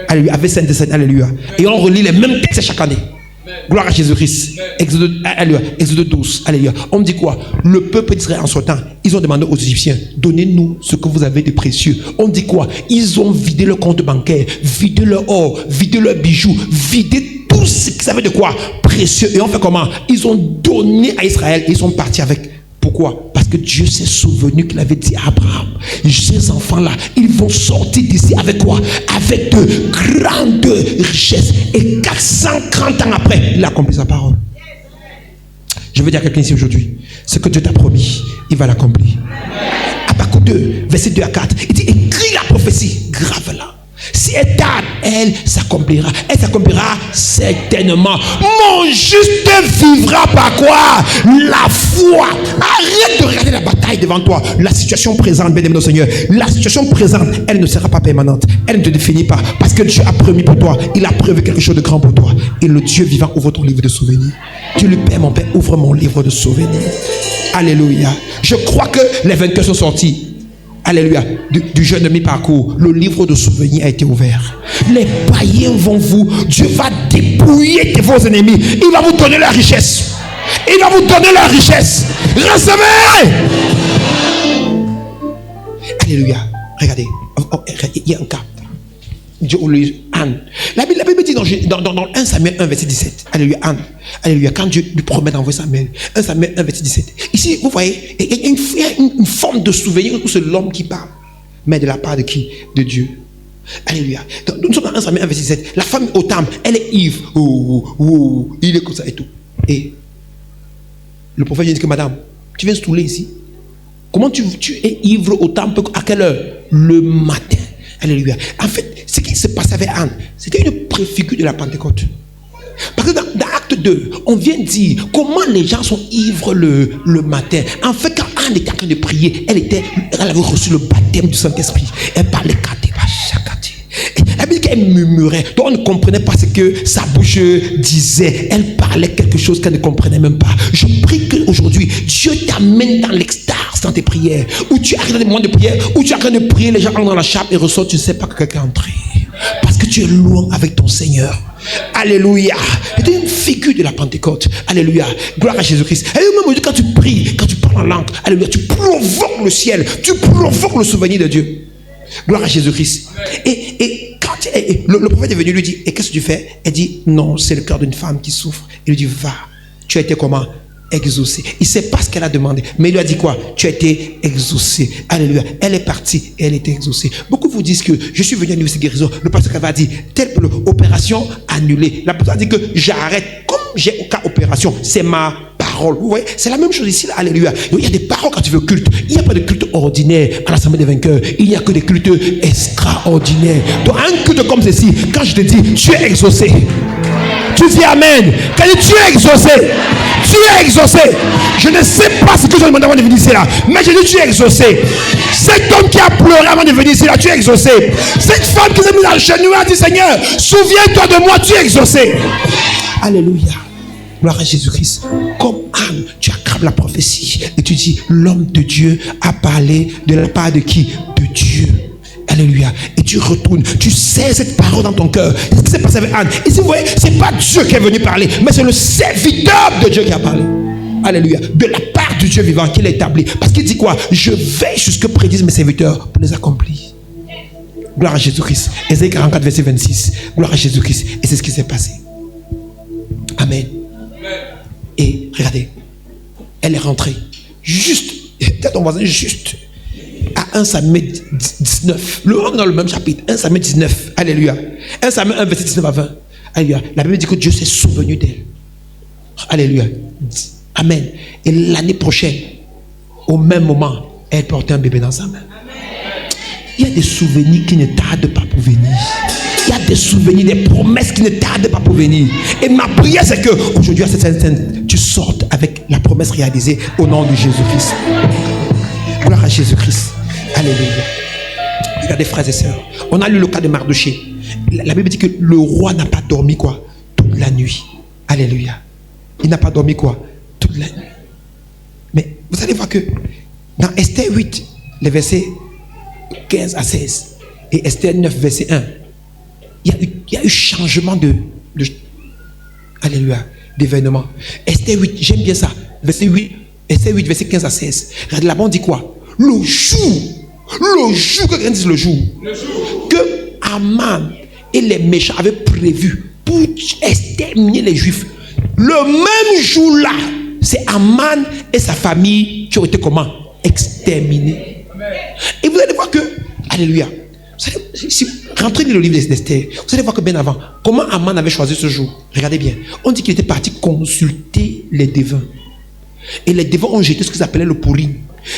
Alléluia. Avec Saint-Esprit. Alléluia. Et on relit les mêmes textes chaque année. Gloire à Jésus-Christ. Exode 12. Alléluia. On me dit quoi? Le peuple d'Israël en ce temps, ils ont demandé aux Égyptiens, donnez-nous ce que vous avez de précieux. On dit quoi? Ils ont vidé leur compte bancaire, vidé leur or, vidé leurs bijoux, vidé tout ce qu'ils avaient de quoi? Précieux. Et on fait comment? Ils ont donné à Israël et ils sont partis avec. Pourquoi? Parce que Dieu s'est souvenu qu'il avait dit à Abraham, ces enfants-là, ils vont sortir d'ici avec quoi? Avec de grandes richesses. Et 430 ans après, il a accompli sa parole. Je veux dire à quelqu'un ici aujourd'hui, ce que Dieu t'a promis, il va l'accomplir. Habakkuk 2, verset 2 à 4, il dit, écris la prophétie, grave-la. Si elle tarde, elle s'accomplira. Elle s'accomplira certainement. Mon juste vivra par quoi? La foi. Arrête de regarder la bataille devant toi. La situation présente, bien aimé notre Seigneur, la situation présente, elle ne sera pas permanente. Elle ne te définit pas. Parce que Dieu a promis pour toi. Il a prévu quelque chose de grand pour toi. Et le Dieu vivant ouvre ton livre de souvenirs. Dieu lui Père, mon Père, ouvre mon livre de souvenirs. Alléluia. Je crois que les vainqueurs sont sortis. Alléluia, du jeune mi-parcours, le livre de souvenirs a été ouvert. Les païens vont Dieu va dépouiller de vos ennemis. Il va vous donner la richesse. Il va vous donner la richesse. Recevez. Alléluia. Regardez, il y a un cas. Anne. La Bible dit dans 1 Samuel 1, verset 17. Alléluia, Anne. Alléluia. Quand Dieu lui promet d'envoyer Samuel, 1 Samuel 1, verset 17. Ici, vous voyez, il y a une forme de souvenir où c'est l'homme qui parle. Mais de la part de qui? De Dieu. Alléluia. Nous sommes dans 1 Samuel 1, verset 17. La femme Otam, elle est ivre. Il est comme ça et tout. Et le prophète dit que madame, tu viens se saouler ici. Comment tu es ivre autant? À quelle heure? Le matin. Alléluia. En fait, ce qui se passait avec Anne, c'était une préfigure de la Pentecôte. Parce que dans Acte 2, on vient dire comment les gens sont ivres le matin. En fait, quand Anne était en train de prier, elle avait reçu le baptême du Saint-Esprit. Elle parlait la Bible qu'elle murmurait, donc on ne comprenait pas ce que sa bouche disait. Elle parlait quelque chose qu'elle ne comprenait même pas. Je prie qu'aujourd'hui, Dieu t'amène dans l'extase dans tes prières, où tu arrives dans des moments de prière, où tu es en train de prier, les gens entrent dans la chape et ressortent, tu ne sais pas que quelqu'un est entré. Parce que tu es loin avec ton Seigneur. Alléluia. C'est une figure de la Pentecôte. Alléluia. Gloire à Jésus-Christ. Et même aujourd'hui, quand tu pries, quand tu parles en langue, alléluia, tu provoques le ciel, tu provoques le souvenir de Dieu. Gloire à Jésus-Christ. Et quand le prophète est venu, lui dit, et qu'est-ce que tu fais? Elle dit, non, c'est le cœur d'une femme qui souffre. Il lui dit, va, tu as été comment? Exaucé. Il ne sait pas ce qu'elle a demandé, mais il lui a dit quoi? Tu as été exaucé. Alléluia. Elle est partie et elle était exaucée. Beaucoup vous disent que je suis venu à l'université guérison. Le pasteur va dire, telle opération annulée. La personne a dit que j'arrête. Comme j'ai aucun opération, c'est ma parole. Vous voyez, c'est la même chose ici. Là. Alléluia. Il y a des paroles quand tu veux culte. Il n'y a pas de culte ordinaire à l'Assemblée des vainqueurs. Il n'y a que des cultes extraordinaires. Donc un culte comme ceci, quand je te dis, tu es exaucé. Tu dis Amen. Quand tu es exaucé. Tu es exaucé. Je ne sais pas ce que je demande avant de venir ici là. Mais je dis tu es exaucé. Cet homme qui a pleuré avant de venir ici là, tu es exaucé. Cette femme qui s'est mise à genoux a dit Seigneur, souviens-toi de moi, tu es exaucé. Alléluia. Gloire à Jésus-Christ. Comme Anne, tu attrapes la prophétie et tu dis l'homme de Dieu a parlé de la part de qui? De Dieu. Alléluia. Et tu retournes, tu sais cette parole dans ton cœur. Ce qui s'est passé avec Anne. Et si vous voyez, c'est pas Dieu qui est venu parler, mais c'est le serviteur de Dieu qui a parlé. Alléluia. De la part du Dieu vivant qu'il a établi. Parce qu'il dit quoi? Je veille jusque prédisent mes serviteurs pour les accomplir. Gloire à Jésus-Christ. Ésaïe 44, verset 26. Gloire à Jésus-Christ. Et c'est ce qui s'est passé. Amen. Et regardez, elle est rentrée juste, peut-être ton voisin, juste à 1 Samuel 19. On est dans le même chapitre, 1 Samuel 19. Alléluia. 1 Samuel 1, verset 19 à 20. Alléluia. La Bible dit que Dieu s'est souvenu d'elle. Alléluia. Amen. Et l'année prochaine, au même moment, elle portait un bébé dans sa main. Il y a des souvenirs qui ne tardent pas pour venir. Il y a des souvenirs, des promesses qui ne tardent pas pour venir. Et ma prière, c'est que aujourd'hui, à cette scène, tu sortes avec la promesse réalisée au nom de Jésus-Christ. Gloire à Jésus-Christ. Alléluia. Regardez, frères et sœurs, on a lu le cas de Mardoché. La Bible dit que le roi n'a pas dormi quoi? Toute la nuit. Alléluia. Il n'a pas dormi quoi? Toute la nuit. Mais vous allez voir que dans Esther 8, les versets 15 à 16 et Esther 9, verset 1, il y a eu changement de Alléluia. D'événements. Esther 8, j'aime bien ça. Verset 8, Esther 8, verset 15 à 16. Regardez là-bas, on dit quoi? Le jour, que quelqu'un dise le jour, que Aman et les méchants avaient prévu pour exterminer les Juifs. Le même jour-là, c'est Aman et sa famille qui ont été comment? Exterminés. Et vous allez voir que, alléluia, si vous rentrez dans le livre d'Esther, vous allez voir que bien avant, comment Aman avait choisi ce jour. Regardez bien, on dit qu'il était parti consulter les devins. Et les devins ont jeté ce qu'ils appelaient le Purim.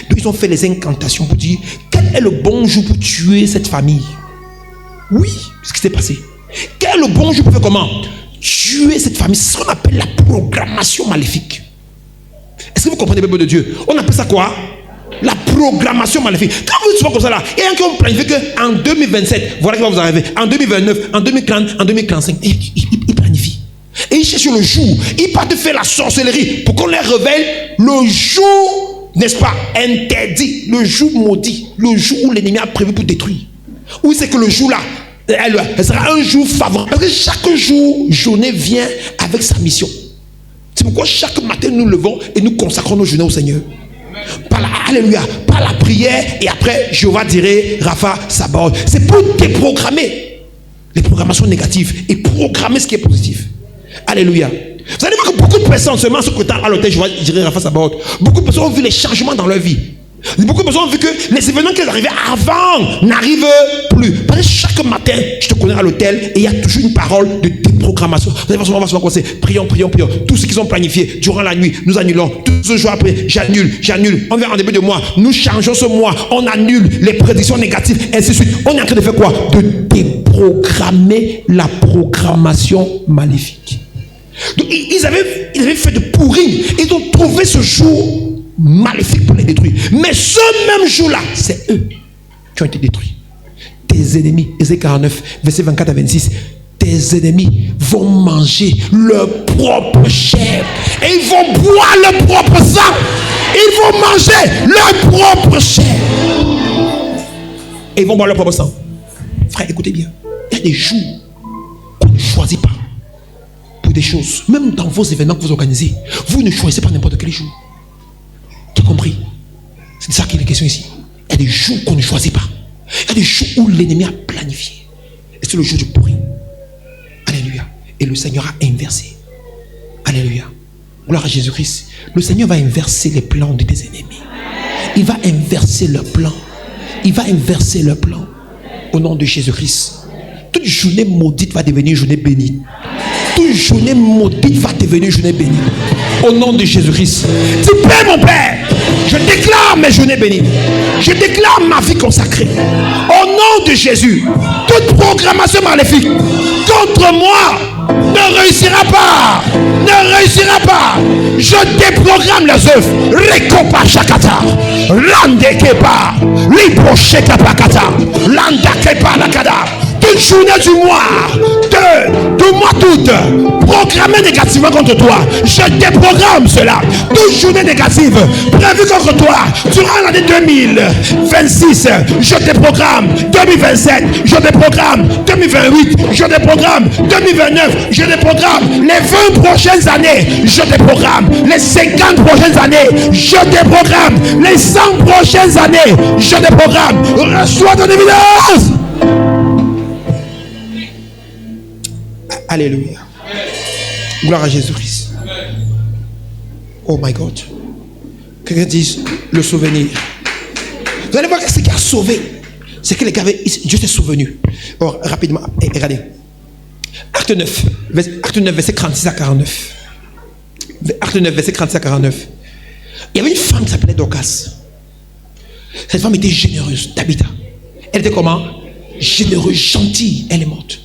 Donc ils ont fait les incantations pour dire quel est le bon jour pour tuer cette famille. Oui, c'est ce qui s'est passé. Quel est le bon jour pour faire comment? Tuer cette famille. C'est ce qu'on appelle la programmation maléfique. Est-ce que vous comprenez le peuple de Dieu? On appelle ça quoi? La programmation maléfique. Quand vous êtes comme ça là, il y a un qui ont planifié qu'en 2027, voilà ce qui va vous arriver. En 2029, en 2040, en 2045, il planifie. Et il cherche le jour. Il part de faire la sorcellerie pour qu'on les révèle le jour, n'est-ce pas, interdit, le jour maudit, le jour où l'ennemi a prévu pour détruire. Oui, c'est que le jour là, elle sera un jour favorable. Parce que chaque journée vient avec sa mission. C'est pourquoi chaque matin nous levons et nous consacrons nos journées au Seigneur. Alléluia, par la prière, et après Jéhovah dirait Rapha Sabaoth. C'est pour déprogrammer les programmations négatives et programmer ce qui est positif. Alléluia. Vous allez voir que beaucoup de personnes, seulement en se prêtant à l'hôtel Jéhovah dirait Rapha Sabaoth, beaucoup de personnes ont vu les changements dans leur vie. Beaucoup de personnes ont vu que les événements qui arrivaient avant n'arrivent plus. Parce que chaque matin, je te connais à l'hôtel et il y a toujours une parole de déprogrammation. Vous allez voir, on va se commencer. Prions. Tout ce qu'ils ont planifié durant la nuit, nous annulons. Tout ce jour après, j'annule. On vient en début de mois, nous changeons ce mois, on annule les prédictions négatives, ainsi de suite. On est en train de faire quoi? De déprogrammer la programmation maléfique. Donc, ils avaient fait de pourrir. Ils ont trouvé ce jour maléfique pour les détruire. Mais ce même jour-là, c'est eux qui ont été détruits. Tes ennemis, Ézéchiel 49, verset 24 à 26, tes ennemis vont manger leur propre chair et ils vont boire leur propre sang. Ils vont manger leur propre chair et ils vont boire leur propre sang. Frère, écoutez bien, il y a des jours qu'on ne choisit pas pour des choses. Même dans vos événements que vous organisez, vous ne choisissez pas n'importe quel jour. Tu as compris? C'est de ça qu'il est question ici. Il y a des jours qu'on ne choisit pas. Il y a des jours où l'ennemi a planifié. Et c'est le jour du pourri. Alléluia. Et le Seigneur a inversé. Alléluia. Gloire à Jésus-Christ. Le Seigneur va inverser les plans de tes ennemis. Il va inverser leurs plans. Il va inverser leurs plans. Au nom de Jésus-Christ. Toute journée maudite va devenir journée bénie. Toute journée maudite va devenir journée bénie. Au nom de Jésus-Christ. Dis, Père, mon Père, je déclare mes journées bénies. Je déclare ma vie consacrée. Au nom de Jésus, toute programmation maléfique contre moi ne réussira pas. Ne réussira pas. Je déprogramme les œuvres. Rekopa Shakata. Lande Kepa. Lipo Shekapa Kata. Landa Kepa Lakada. Toute journée du mois, de mois d'août, programmée négativement contre toi, je déprogramme cela. Toute journée négative prévue contre toi durant l'année 2026, je déprogramme. 2027, je déprogramme. 2028, je déprogramme. 2029, je déprogramme. Les 20 prochaines années, je déprogramme. Les 50 prochaines années, je déprogramme. Les 100 prochaines années, je déprogramme. Reçois ton évidence. Alléluia. Gloire à Jésus-Christ. Oh my God. Quelqu'un dit le souvenir. Vous allez voir ce qui a sauvé. C'est que les gars, Dieu s'est souvenu. Or, rapidement, regardez. Acte 9, verset 36 à 49. Acte 9, verset 36 à 49. Il y avait une femme qui s'appelait Dorcas. Cette femme était généreuse, Tabitha. Elle était comment? Généreuse, gentille. Elle est morte.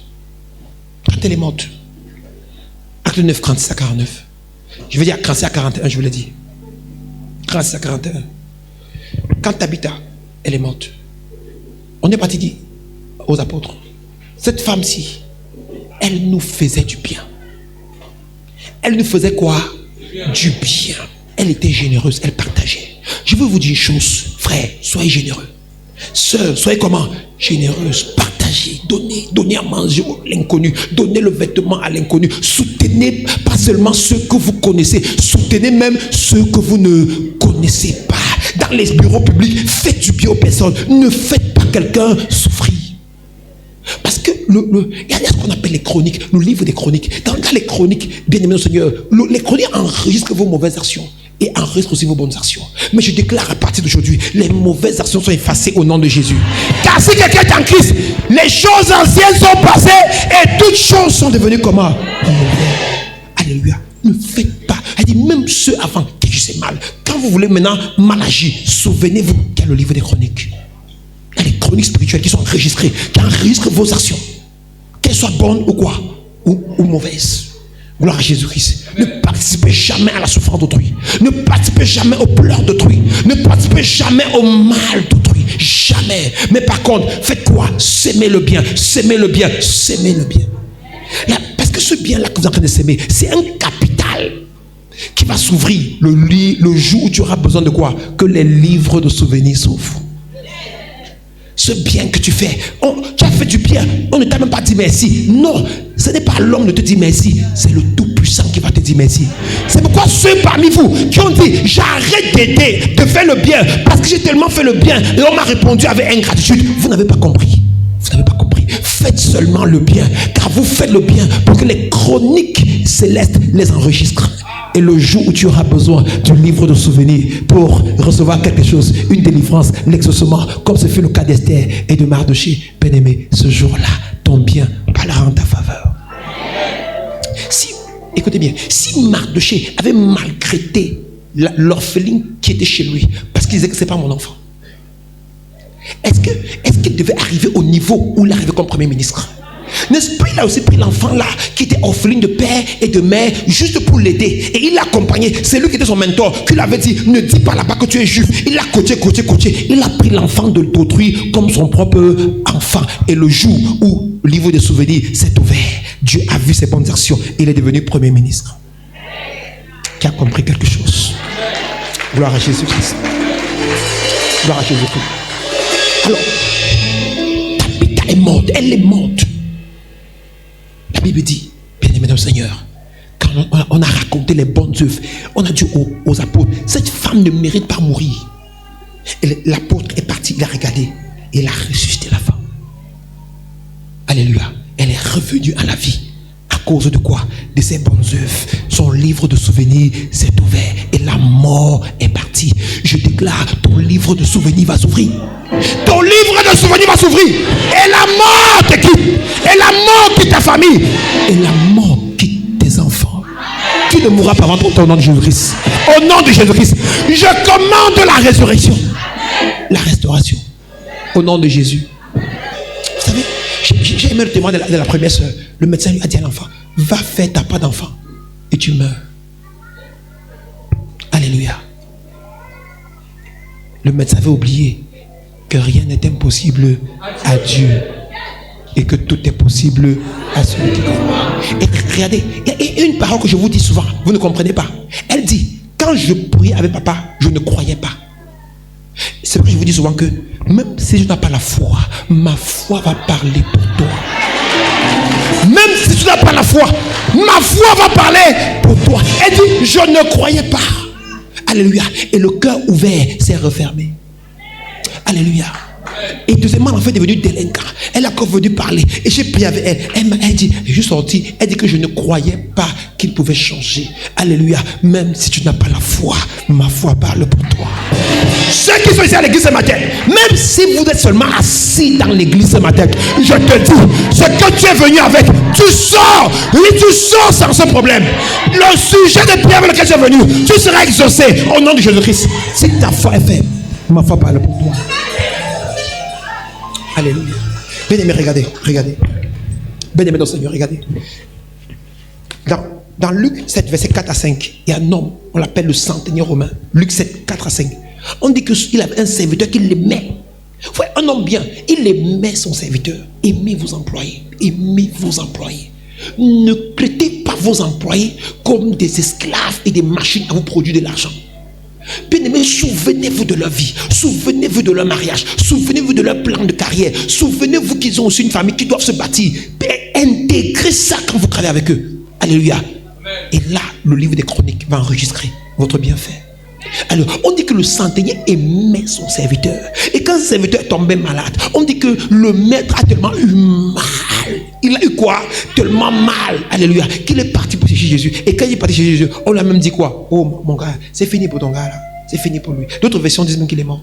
Quand elle est morte, acte 9, 36 à 49. Je veux dire 36 à 41, je vous l'ai dit. 36 à 41. Quand Tabitha, elle est morte, on est parti dire aux apôtres, cette femme-ci, elle nous faisait du bien. Elle nous faisait quoi? Du bien. Elle était généreuse, elle partageait. Je veux vous dire une chose, frère, soyez généreux. Sœur, soyez comment? Généreuse, partagez. partagez, donnez à manger à l'inconnu, donnez le vêtement à l'inconnu. Soutenez pas seulement ceux que vous connaissez, soutenez même ceux que vous ne connaissez pas. Dans les bureaux publics, faites du bien aux personnes. Ne faites pas quelqu'un souffrir. Parce que il y a ce qu'on appelle les chroniques, le livre des chroniques. Dans les chroniques, bien aimé Seigneur, les chroniques enregistrent vos mauvaises actions et enregistrent aussi vos bonnes actions. Mais je déclare à partir d'aujourd'hui, les mauvaises actions sont effacées au nom de Jésus. Car si quelqu'un est en Christ, les choses anciennes sont passées et toutes choses sont devenues comment? Alléluia. Ne faites pas. Elle dit, même ceux avant qui agissaient mal, quand vous voulez maintenant mal agir, souvenez-vous qu'il y a le livre des chroniques. Il y a les chroniques spirituelles qui sont enregistrées, qui enregistrent vos actions, qu'elles soient bonnes ou quoi, ou mauvaises. Gloire à Jésus-Christ. Ne participez jamais à la souffrance d'autrui. Ne participez jamais aux pleurs d'autrui. Ne participez jamais au mal d'autrui. Jamais. Mais par contre, faites quoi? S'aimer le bien. S'aimer le bien. S'aimer le bien. Là, parce que ce bien-là que vous êtes en train de s'aimer, c'est un capital qui va s'ouvrir le jour où tu auras besoin de quoi? Que les livres de souvenirs s'ouvrent. Ce bien que tu fais, tu as fait du bien, on ne t'a même pas dit merci. Non, ce n'est pas l'homme de te dire merci, c'est le Tout-Puissant qui va te dire merci. C'est pourquoi ceux parmi vous qui ont dit j'arrête d'aider, de faire le bien, parce que j'ai tellement fait le bien et on m'a répondu avec ingratitude, vous n'avez pas compris. Vous n'avez pas compris. Faites seulement le bien, car vous faites le bien pour que les chroniques célestes les enregistrent. Et le jour où tu auras besoin du livre de souvenirs pour recevoir quelque chose, une délivrance, l'exaucement, comme ce fut le cas d'Esther et de Mardochée, bien-aimé, ce jour-là, ton bien parlera en ta faveur. Si, écoutez bien, si Mardochée avait maltraité l'orpheline qui était chez lui, parce qu'il disait que ce n'est pas mon enfant, est-ce qu'il devait arriver au niveau où il arrivait comme premier ministre? N'est-ce pas, il a aussi pris l'enfant là qui était orpheline de père et de mère juste pour l'aider, et il l'a accompagné. C'est lui qui était son mentor, qui lui avait dit ne dis pas là-bas que tu es juif. Il l'a coaché. Il a pris l'enfant d'autrui comme son propre enfant. Et le jour où le livre des souvenirs s'est ouvert, Dieu a vu ses bonnes actions et il est devenu premier ministre qui a compris quelque chose. Gloire à Jésus-Christ. Gloire à Jésus-Christ. Alors, Tabitha est morte, elle est morte. La Bible dit, bien-aimé dans Seigneur, quand on a raconté les bonnes œuvres, on a dit aux apôtres, cette femme ne mérite pas mourir. Et l'apôtre est parti, il a regardé, et il a ressuscité la femme. Alléluia. Elle est revenue à la vie. À cause de quoi? De ses bonnes œuvres. Son livre de souvenirs s'est ouvert et la mort est partie. Je déclare, ton livre de souvenirs va s'ouvrir. Ton livre de souvenirs va s'ouvrir. Et la mort te quitte. Et la mort quitte ta famille. Et la mort quitte tes enfants. Tu ne mourras pas avant au nom de Jésus-Christ. Au nom de Jésus-Christ, je commande la résurrection. La restauration. Au nom de Jésus. Vous savez, j'ai aimé le témoin de la première soeur. Le médecin lui a dit à l'enfant, va faire ta part d'enfant et tu meurs. Alléluia. Le médecin avait oublié que rien n'est impossible à Dieu et que tout est possible à celui qui croit. Et regardez, il y a une parole que je vous dis souvent, vous ne comprenez pas. Elle dit, quand je priais avec papa, je ne croyais pas. C'est vrai que je vous dis souvent que même si je n'ai pas la foi, ma foi va parler pour toi. Même si tu n'as pas la foi, ma foi va parler pour toi. Elle dit, je ne croyais pas. Alléluia. Et le cœur ouvert s'est refermé. Alléluia. Et deuxièmement, l'enfant est devenu délinquant. Elle a encore venu parler. Et j'ai prié avec elle. Elle dit, je suis sorti. Elle dit que je ne croyais pas qu'il pouvait changer. Alléluia. Même si tu n'as pas la foi, ma foi parle pour toi. Ceux qui sont ici à l'église ce matin, même si vous êtes seulement assis dans l'église ce matin, je te dis, ce que tu es venu avec, tu sors. Oui, tu sors sans ce problème. Le sujet de prière avec lequel tu es venu, tu seras exaucé au nom de Jésus-Christ. Si ta foi est faible, ma foi parle pour toi. Alléluia. Bien-aimé, regardez. Bien-aimé dans le Seigneur, regardez. Dans Luc 7, verset 4 à 5, il y a un homme, on l'appelle le centenier romain. Luc 7, 4 à 5. On dit qu'il avait un serviteur qui l'aimait. Ouais, un homme bien, il aimait son serviteur. Aimez vos employés. Aimez vos employés. Ne traitez pas vos employés comme des esclaves et des machines à vous produire de l'argent. Bien-aimés, souvenez-vous de leur vie. Souvenez-vous de leur mariage. Souvenez-vous de leur plan de carrière. Souvenez-vous qu'ils ont aussi une famille qui doivent se bâtir. Intégrez ça quand vous travaillez avec eux. Alléluia. Et là, le livre des chroniques va enregistrer votre bienfait. Alors, on dit que le centenier aimait son serviteur. Et quand le serviteur tombait malade, on dit que le maître a tellement eu mal. Il a eu quoi? Tellement mal. Alléluia. Qu'il est parti pour chercher Jésus. Et quand il est parti chercher Jésus, on lui a même dit quoi? Oh mon gars, c'est fini pour ton gars là. C'est fini pour lui. D'autres versions disent même qu'il est mort.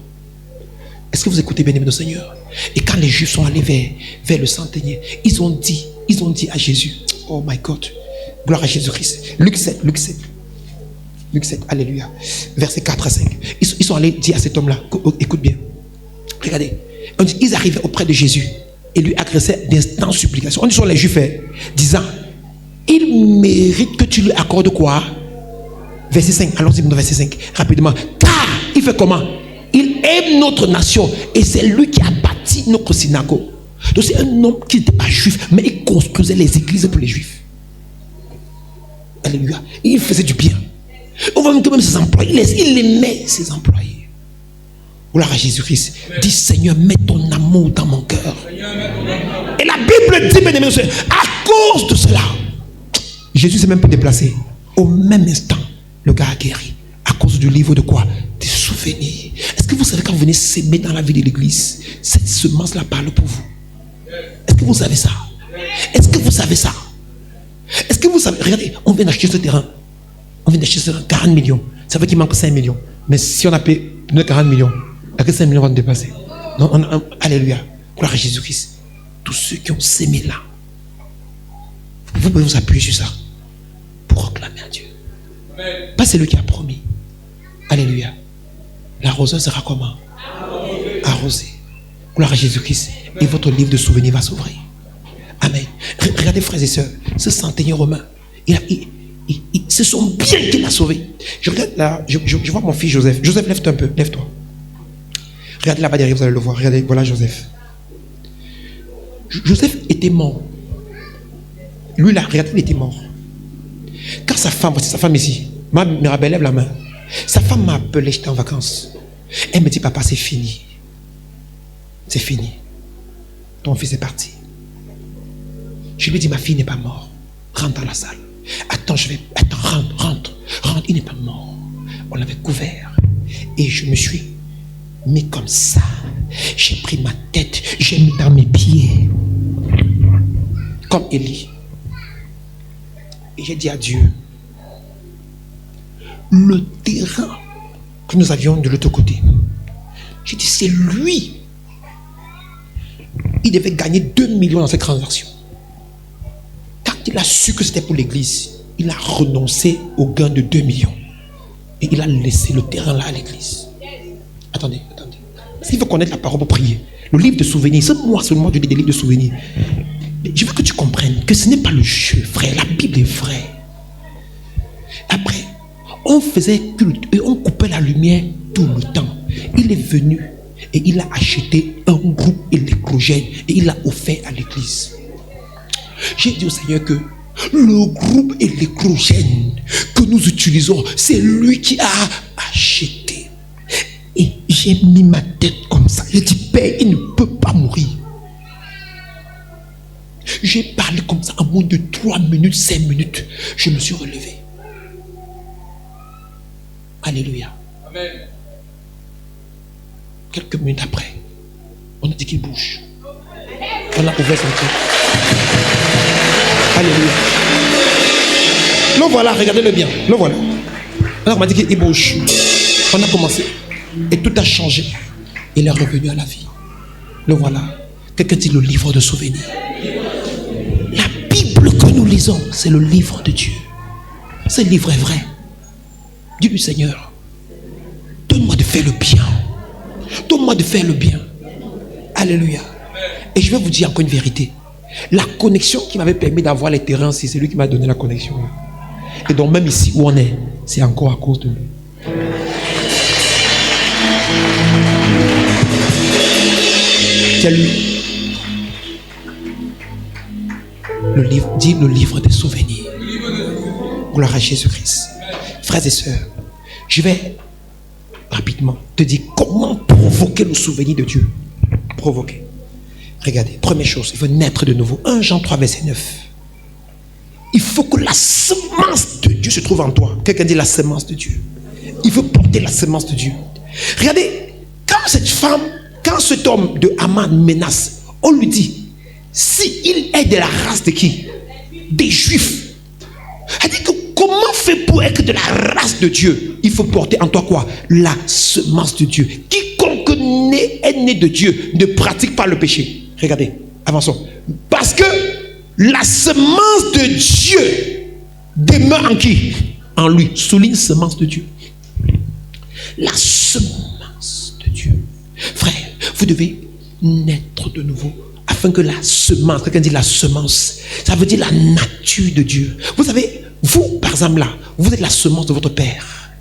Est-ce que vous écoutez bien aimé de Seigneur? Et quand les Juifs sont allés vers le centenier, ils ont dit à Jésus, oh my God, gloire à Jésus-Christ. Luc 7, alléluia. Versets 4 à 5. Ils sont allés dire à cet homme-là, écoute bien. Regardez. On dit, ils arrivaient auprès de Jésus et lui adressaient d'instantes supplications. On dit sur les Juifs, disant, il mérite que tu lui accordes quoi? Verset 5. Allons-y, verset 5. Rapidement. Car il fait comment? Il aime notre nation et c'est lui qui a bâti notre synagogue. Donc c'est un homme qui n'était pas juif, mais il construisait les églises pour les juifs. Alléluia. Et il faisait du bien. On voit même ses employés, il aimait ses employés. Gloire à Jésus-Christ. Dis Seigneur, mets ton amour dans mon cœur. Et la Bible dit, bien aimé, à cause de cela, Jésus s'est même pas déplacé. Au même instant, le gars a guéri. À cause du livre de quoi? Des souvenirs. Est-ce que vous savez quand vous venez s'aimer dans la vie de l'église, cette semence-là parle pour vous? Est-ce que vous savez ça? Est-ce que vous savez ça? Est-ce que vous savez? Regardez, on vient d'acheter ce terrain. On vient d'acheter 40 millions. Ça veut dire qu'il manque 5 millions. Mais si on a payé 40 millions, il n'y a que 5 millions vont nous dépasser. Donc, alléluia. Gloire à Jésus-Christ. Tous ceux qui ont sémé là, vous pouvez vous appuyer sur ça pour réclamer à Dieu. Pas celui qui a promis. Alléluia. L'arroseur sera comment? Arrosé. Gloire à Jésus-Christ. Et votre livre de souvenirs va s'ouvrir. Amen. Regardez, frères et sœurs, ce centenier romain, c'est son bien qui l'a sauvé. Je regarde là, je vois mon fils Joseph. Joseph, lève-toi un peu, lève-toi. Regardez là-bas derrière, vous allez le voir. Regardez, voilà Joseph. Joseph était mort. Lui là, regardez, il était mort. Quand sa femme, voici sa femme ici, Mirabelle, lève la main. Sa femme m'a appelé, j'étais en vacances. Elle me dit, papa, c'est fini. C'est fini. Ton fils est parti. Je lui ai dit, ma fille n'est pas morte. Rentre dans la salle. Attends, rentre. Il n'est pas mort. On l'avait couvert. Et je me suis mis comme ça. J'ai pris ma tête, j'ai mis dans mes pieds. Comme Élie. Et j'ai dit à Dieu, le terrain que nous avions de l'autre côté, j'ai dit, c'est lui. Il devait gagner 2 millions dans cette transaction. Quand il a su que c'était pour l'église, il a renoncé au gain de 2 millions. Et il a laissé le terrain là à l'église. Attendez. S'il veut connaître la parole pour prier, le livre de souvenirs, c'est moi seulement je lis des livres de souvenirs. Mais je veux que tu comprennes que ce n'est pas le jeu, frère. La Bible est vraie. Après, on faisait culte et on coupait la lumière tout le temps. Il est venu et il a acheté un groupe électrogène et il l'a offert à l'église. J'ai dit au Seigneur que le groupe électrogène que nous utilisons, c'est lui qui a acheté. Et j'ai mis ma tête comme ça. J'ai dit, Père, il ne peut pas mourir. J'ai parlé comme ça en moins de 3 minutes, 5 minutes. Je me suis relevé. Alléluia. Amen. Quelques minutes après, on a dit qu'il bouge. On a ouvert son cœur. Alléluia. Le voilà, regardez-le bien. Le voilà. Alors on m'a dit qu'il bouge. On a commencé. Et tout a changé. Il est revenu à la vie. Le voilà. Quelqu'un dit le livre de souvenirs. La Bible que nous lisons, c'est le livre de Dieu. Ce livre est vrai. Dis-lui, Seigneur, donne-moi de faire le bien. Donne-moi de faire le bien. Alléluia. Et je vais vous dire encore une vérité. La connexion qui m'avait permis d'avoir les terrains, c'est lui qui m'a donné la connexion. Et donc même ici où on est, c'est encore à cause de lui. C'est lui. Le livre, dit le livre des souvenirs. Gloire à Jésus-Christ. Frères et sœurs, je vais rapidement te dire comment provoquer le souvenir de Dieu. Provoquer. Regardez, première chose, il faut naître de nouveau. 1 Jean 3, verset 9. Il faut que la semence de Dieu se trouve en toi. Quelqu'un dit la semence de Dieu. Il faut porter la semence de Dieu. Regardez, quand cette femme, quand cet homme de Haman menace, on lui dit, s'il est de la race de qui? Des Juifs. Elle dit que comment faire pour être de la race de Dieu? Il faut porter en toi quoi? La semence de Dieu. Quiconque est né de Dieu ne pratique pas le péché. Regardez, avançons. Parce que la semence de Dieu demeure en qui? En lui. Souligne semence de Dieu. La semence de Dieu. Frère, vous devez naître de nouveau afin que la semence, quelqu'un dit la semence, ça veut dire la nature de Dieu. Vous savez, vous, par exemple là, vous êtes la semence de votre père.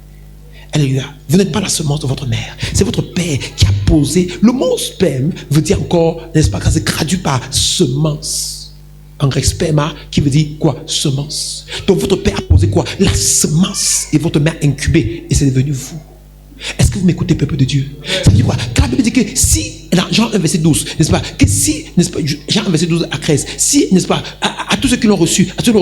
Alléluia. Vous n'êtes pas la semence de votre mère. C'est votre père qui a posé. Le mot sperme veut dire encore, n'est-ce pas, quand c'est traduit par semence. En grec, sperma, qui veut dire quoi? Semence. Donc votre père a posé quoi? La semence. Et votre mère a incubé. Et c'est devenu vous. Est-ce que vous m'écoutez, peuple de Dieu? Ça veut dire quoi? Quand la Bible dit que si, dans Jean 1 verset 12, n'est-ce pas, que si, n'est-ce pas, Jean 1 verset 12 à 13, si, n'est-ce pas, à tous ceux qui l'ont reçu, à tous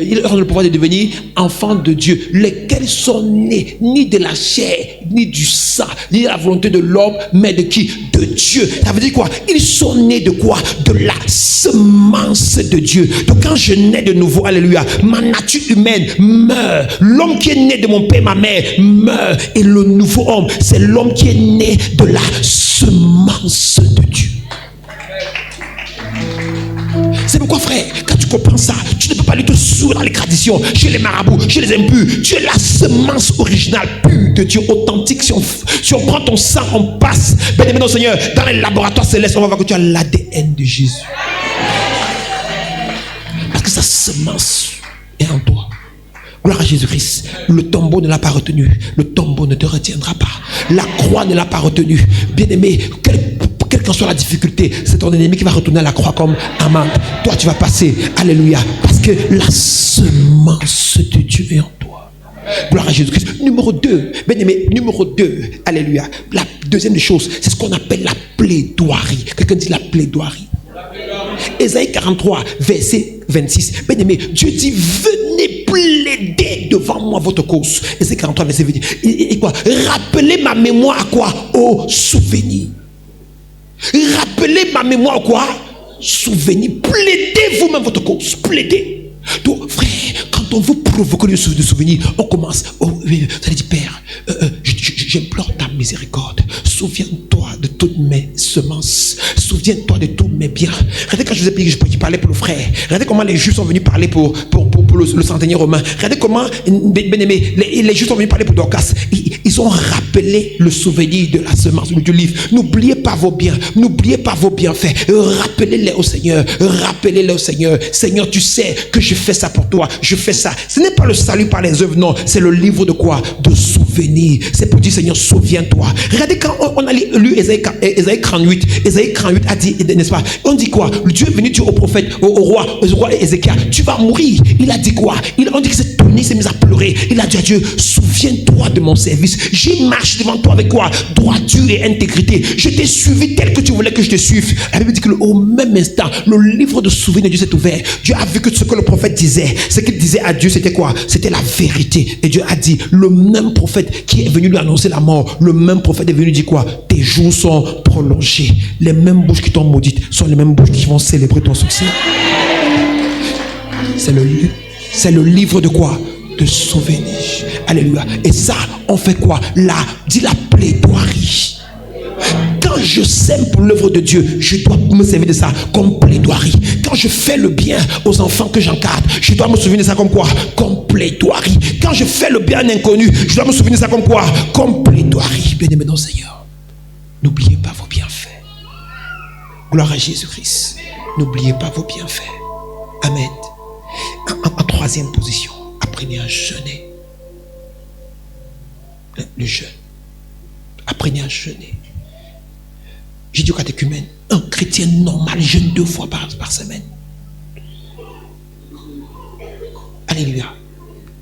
ils ont le pouvoir de devenir enfants de Dieu, lesquels sont nés ni de la chair, ni du sang, ni de la volonté de l'homme, mais de qui? De Dieu. Ça veut dire quoi? Ils sont nés de quoi? De la semence de Dieu. Donc quand je nais de nouveau, alléluia, ma nature humaine meurt. L'homme qui est né de mon père, ma mère, meurt. Et le nouveau homme, c'est l'homme qui est né de la semence de Dieu. C'est pourquoi, frère, quand tu comprends ça, tu ne peux pas aller te sourd dans les traditions, chez les marabouts, chez les impurs. Tu es la semence originale, pure de Dieu, authentique. Si on prend ton sang, on passe, bien-aimé dans le Seigneur, dans les laboratoires célestes, on va voir que tu as l'ADN de Jésus. Parce que sa semence est en toi. Gloire à Jésus-Christ. Le tombeau ne l'a pas retenu. Le tombeau ne te retiendra pas. La croix ne l'a pas retenu. Bien-aimé, quelle qu'en soit la difficulté, c'est ton ennemi qui va retourner à la croix comme Haman. Toi, tu vas passer. Alléluia. Parce que la semence de Dieu est en toi. Gloire à Jésus-Christ. Numéro 2. Bien-aimé, numéro 2. Alléluia. La deuxième des choses, c'est ce qu'on appelle la plaidoirie. Quelqu'un dit la plaidoirie. Ésaïe 43, verset 26. Bien-aimé, Dieu dit, venez plaider devant moi votre cause. Ésaïe 43, verset 26. Et quoi? Rappelez ma mémoire à quoi? Au souvenir. Rappelez ma mémoire à quoi? Souvenir. Plaidez vous-même votre cause. Plaidez. Donc, frère, quand on veut provoquer le souvenir, on commence. Oh, oui, vous allez dire, Père, j'implore ta miséricorde. Souviens-toi de toutes mes semences. Souviens-toi de tous mes biens. Regardez quand je vous ai dit que je parlais pour le frère. Regardez comment les Juifs sont venus parler pour le centenier romain. Regardez comment, bien aimé, les Juifs sont venus parler pour Dorcas. Ils ont rappelé le souvenir de la semence du livre. N'oubliez pas vos biens. N'oubliez pas vos bienfaits. Rappelez-les au Seigneur. Rappelez-les au Seigneur. Seigneur, tu sais que je fais ça pour toi. Je fais ça. Ce n'est pas le salut par les œuvres, non. C'est le livre de quoi? De souvenirs. C'est pour dire, Seigneur, souviens-toi. Regardez quand on a lu Ésaïe 38. Ésaïe 38 a dit, n'est-ce pas? On dit quoi? Dieu est venu dire au prophète, au roi Ézéchiel, tu vas mourir. Il a dit quoi? On dit que cette tonnerre s'est mise à pleurer. Il a dit à Dieu, souviens-toi de mon service. J'ai marché devant toi avec quoi? Droiture et intégrité. Je t'ai suivi tel que tu voulais que je te suive. La Bible dit qu'au même instant, le livre de souvenirs de Dieu s'est ouvert. Dieu a vu que ce que le prophète disait, ce qu'il disait à Dieu, c'était quoi? C'était la vérité. Et Dieu a dit, le même prophète qui est venu lui annoncer la mort, le même prophète est venu dire quoi? Tes jours sont prolongés. Les mêmes bouches qui t'ont maudite sont les mêmes bouches qui vont célébrer ton succès. C'est le livre de quoi? De souvenirs. Alléluia. Et ça, on fait quoi? Dis la plaidoirie. Quand je sème pour l'œuvre de Dieu, je dois me servir de ça comme plaidoirie. Quand je fais le bien aux enfants que j'encadre, je dois me souvenir de ça comme quoi? Comme plaidoirie. Quand je fais le bien à un inconnu, je dois me souvenir de ça comme quoi? Comme plaidoirie. Bien-aimé dans le Seigneur, n'oubliez pas vos bienfaits. Gloire à Jésus-Christ. N'oubliez pas vos bienfaits. Amen. En troisième position, apprenez à jeûner. Le jeûne. Apprenez à jeûner. J'ai dit au catéchumène, un chrétien normal jeûne 2 fois par semaine. Alléluia.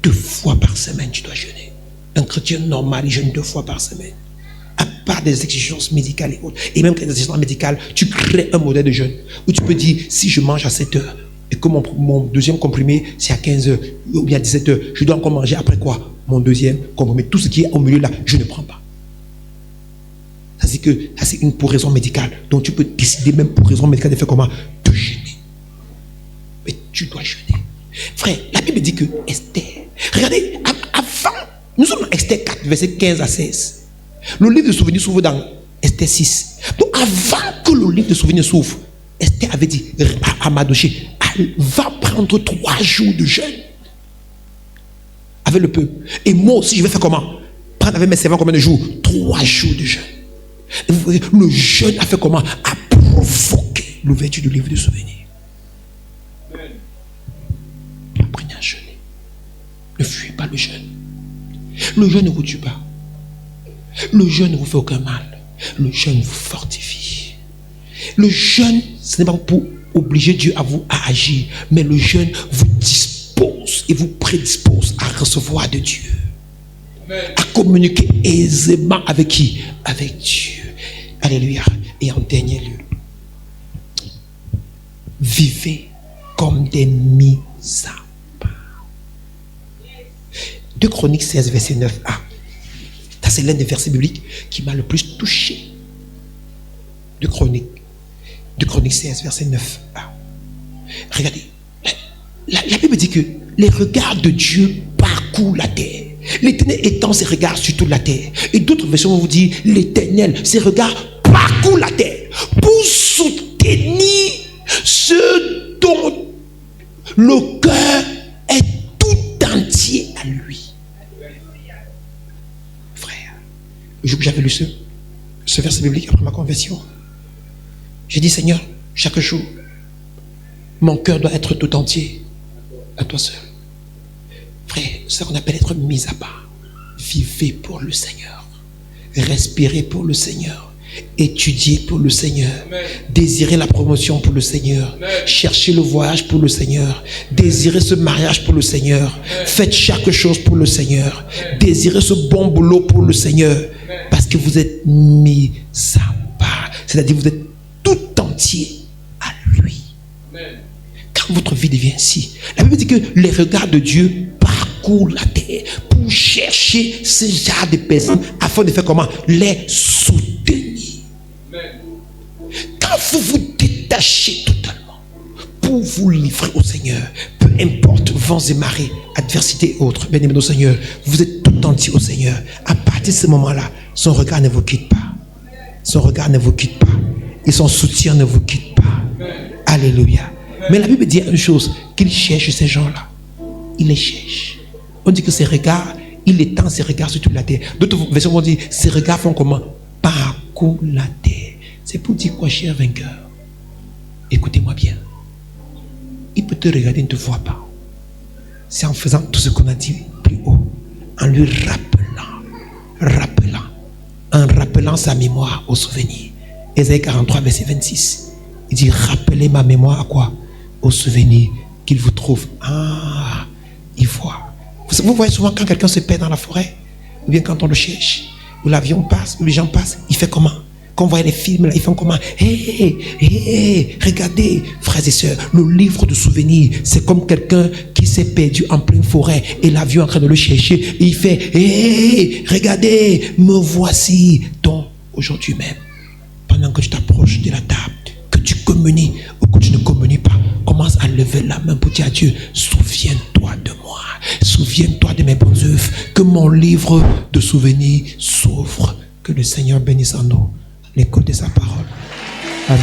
2 fois par semaine, tu dois jeûner. Un chrétien normal, il jeûne 2 fois par semaine. par des exigences médicales et autres. Et même quand des exigences médicales, tu crées un modèle de jeûne où tu peux dire, si je mange à 7 heures et que mon deuxième comprimé, c'est à 15 heures ou bien à 17 heures, je dois encore manger après quoi? Mon deuxième comprimé. Tout ce qui est au milieu là, je ne prends pas. Ça, c'est une pour raison médicale. Donc tu peux décider même pour raison médicale de faire comment? De jeûner. Mais tu dois jeûner. Frère, la Bible dit que Esther, regardez, avant, nous sommes dans Esther 4, verset 15 à 16. Le livre de souvenirs s'ouvre dans Esther 6. Donc avant que le livre de souvenirs s'ouvre, Esther avait dit à Mardochée, elle va prendre 3 jours de jeûne avec le peuple. Et moi aussi, je vais faire comment? Prendre avec mes servants combien de jours? 3 jours de jeûne. Et vous voyez, le jeûne a fait comment? A provoqué l'ouverture du livre de souvenirs. Apprenez à jeûner. Ne fuyez pas le jeûne. Le jeûne ne vous tue pas. Le jeûne ne vous fait aucun mal. Le jeûne vous fortifie. Le jeûne, ce n'est pas pour obliger Dieu à agir, mais le jeûne vous dispose et vous prédispose à recevoir de Dieu. Amen. À communiquer aisément avec qui? Avec Dieu. Alléluia. Et en dernier lieu, vivez comme des mis à part. 2 Chroniques 16, verset 9a. Ça, c'est l'un des versets bibliques qui m'a le plus touché. 2 Chroniques 16, verset 9a. Regardez, la Bible dit que les regards de Dieu parcourent la terre. L'Éternel étend ses regards sur toute la terre. Et d'autres versions vous disent, l'Éternel, ses regards parcourent la terre pour soutenir ceux dont le cœur est tout entier à lui. Frère, le jour que j'avais lu ce verset biblique après ma conversion, j'ai dit, Seigneur, chaque jour, mon cœur doit être tout entier à toi seul. Frère, c'est ce qu'on appelle être mis à part. Vivez pour le Seigneur. Respirez pour le Seigneur. Étudiez pour le Seigneur. Amen. Désirez la promotion pour le Seigneur. Amen. Cherchez le voyage pour le Seigneur. Désirez ce mariage pour le Seigneur. Amen. Faites chaque chose pour le Seigneur. Amen. Désirez ce bon boulot pour le Seigneur. Amen. Parce que vous êtes mis à part. C'est-à-dire vous êtes tout entier à lui. Amen. Quand votre vie devient ainsi, la Bible dit que les regards de Dieu parcourent la terre pour chercher ce genre de personnes afin de faire comment? Les soutenir. Amen. Quand vous vous détachez totalement pour vous livrer au Seigneur, peu importe vents et marées, adversité et autres, bien aimé au Seigneur, vous êtes tout entier au Seigneur. À partir de ce moment-là, son regard ne vous quitte pas. Son regard ne vous quitte pas. Et son soutien ne vous quitte pas. Amen. Alléluia. Mais la Bible dit une chose, qu'il cherche ces gens-là. Il les cherche. On dit que ses regards, il étend ses regards sur toute la terre. D'autres versions vont dire, ses regards font comment? Parcourent la terre. C'est pour dire quoi, cher vainqueur? Écoutez-moi bien. Il peut te regarder, il ne te voit pas. C'est en faisant tout ce qu'on a dit plus haut, en lui rappelant sa mémoire au souvenir. Ésaïe 43, verset 26. Il dit, rappelez ma mémoire à quoi? Au souvenir qu'il vous trouve. Ah, il voit. Vous voyez souvent quand quelqu'un se perd dans la forêt, ou bien quand on le cherche, ou l'avion passe, ou les gens passent, il fait comment? Quand on voit les films, là, ils font comment? Hey, regardez, frères et sœurs, le livre de souvenirs, c'est comme quelqu'un qui s'est perdu en pleine forêt et l'avion est en train de le chercher, et il fait, hey, regardez, me voici. Donc, aujourd'hui même, pendant que tu t'approches de la table, que tu communies ou que tu ne communies pas, commence à lever la main pour dire à Dieu, souviens-toi de moi, souviens-toi de mes bonnes œuvres, que mon livre de souvenirs s'ouvre, que le Seigneur bénisse en nous l'écoute de sa parole. Amen.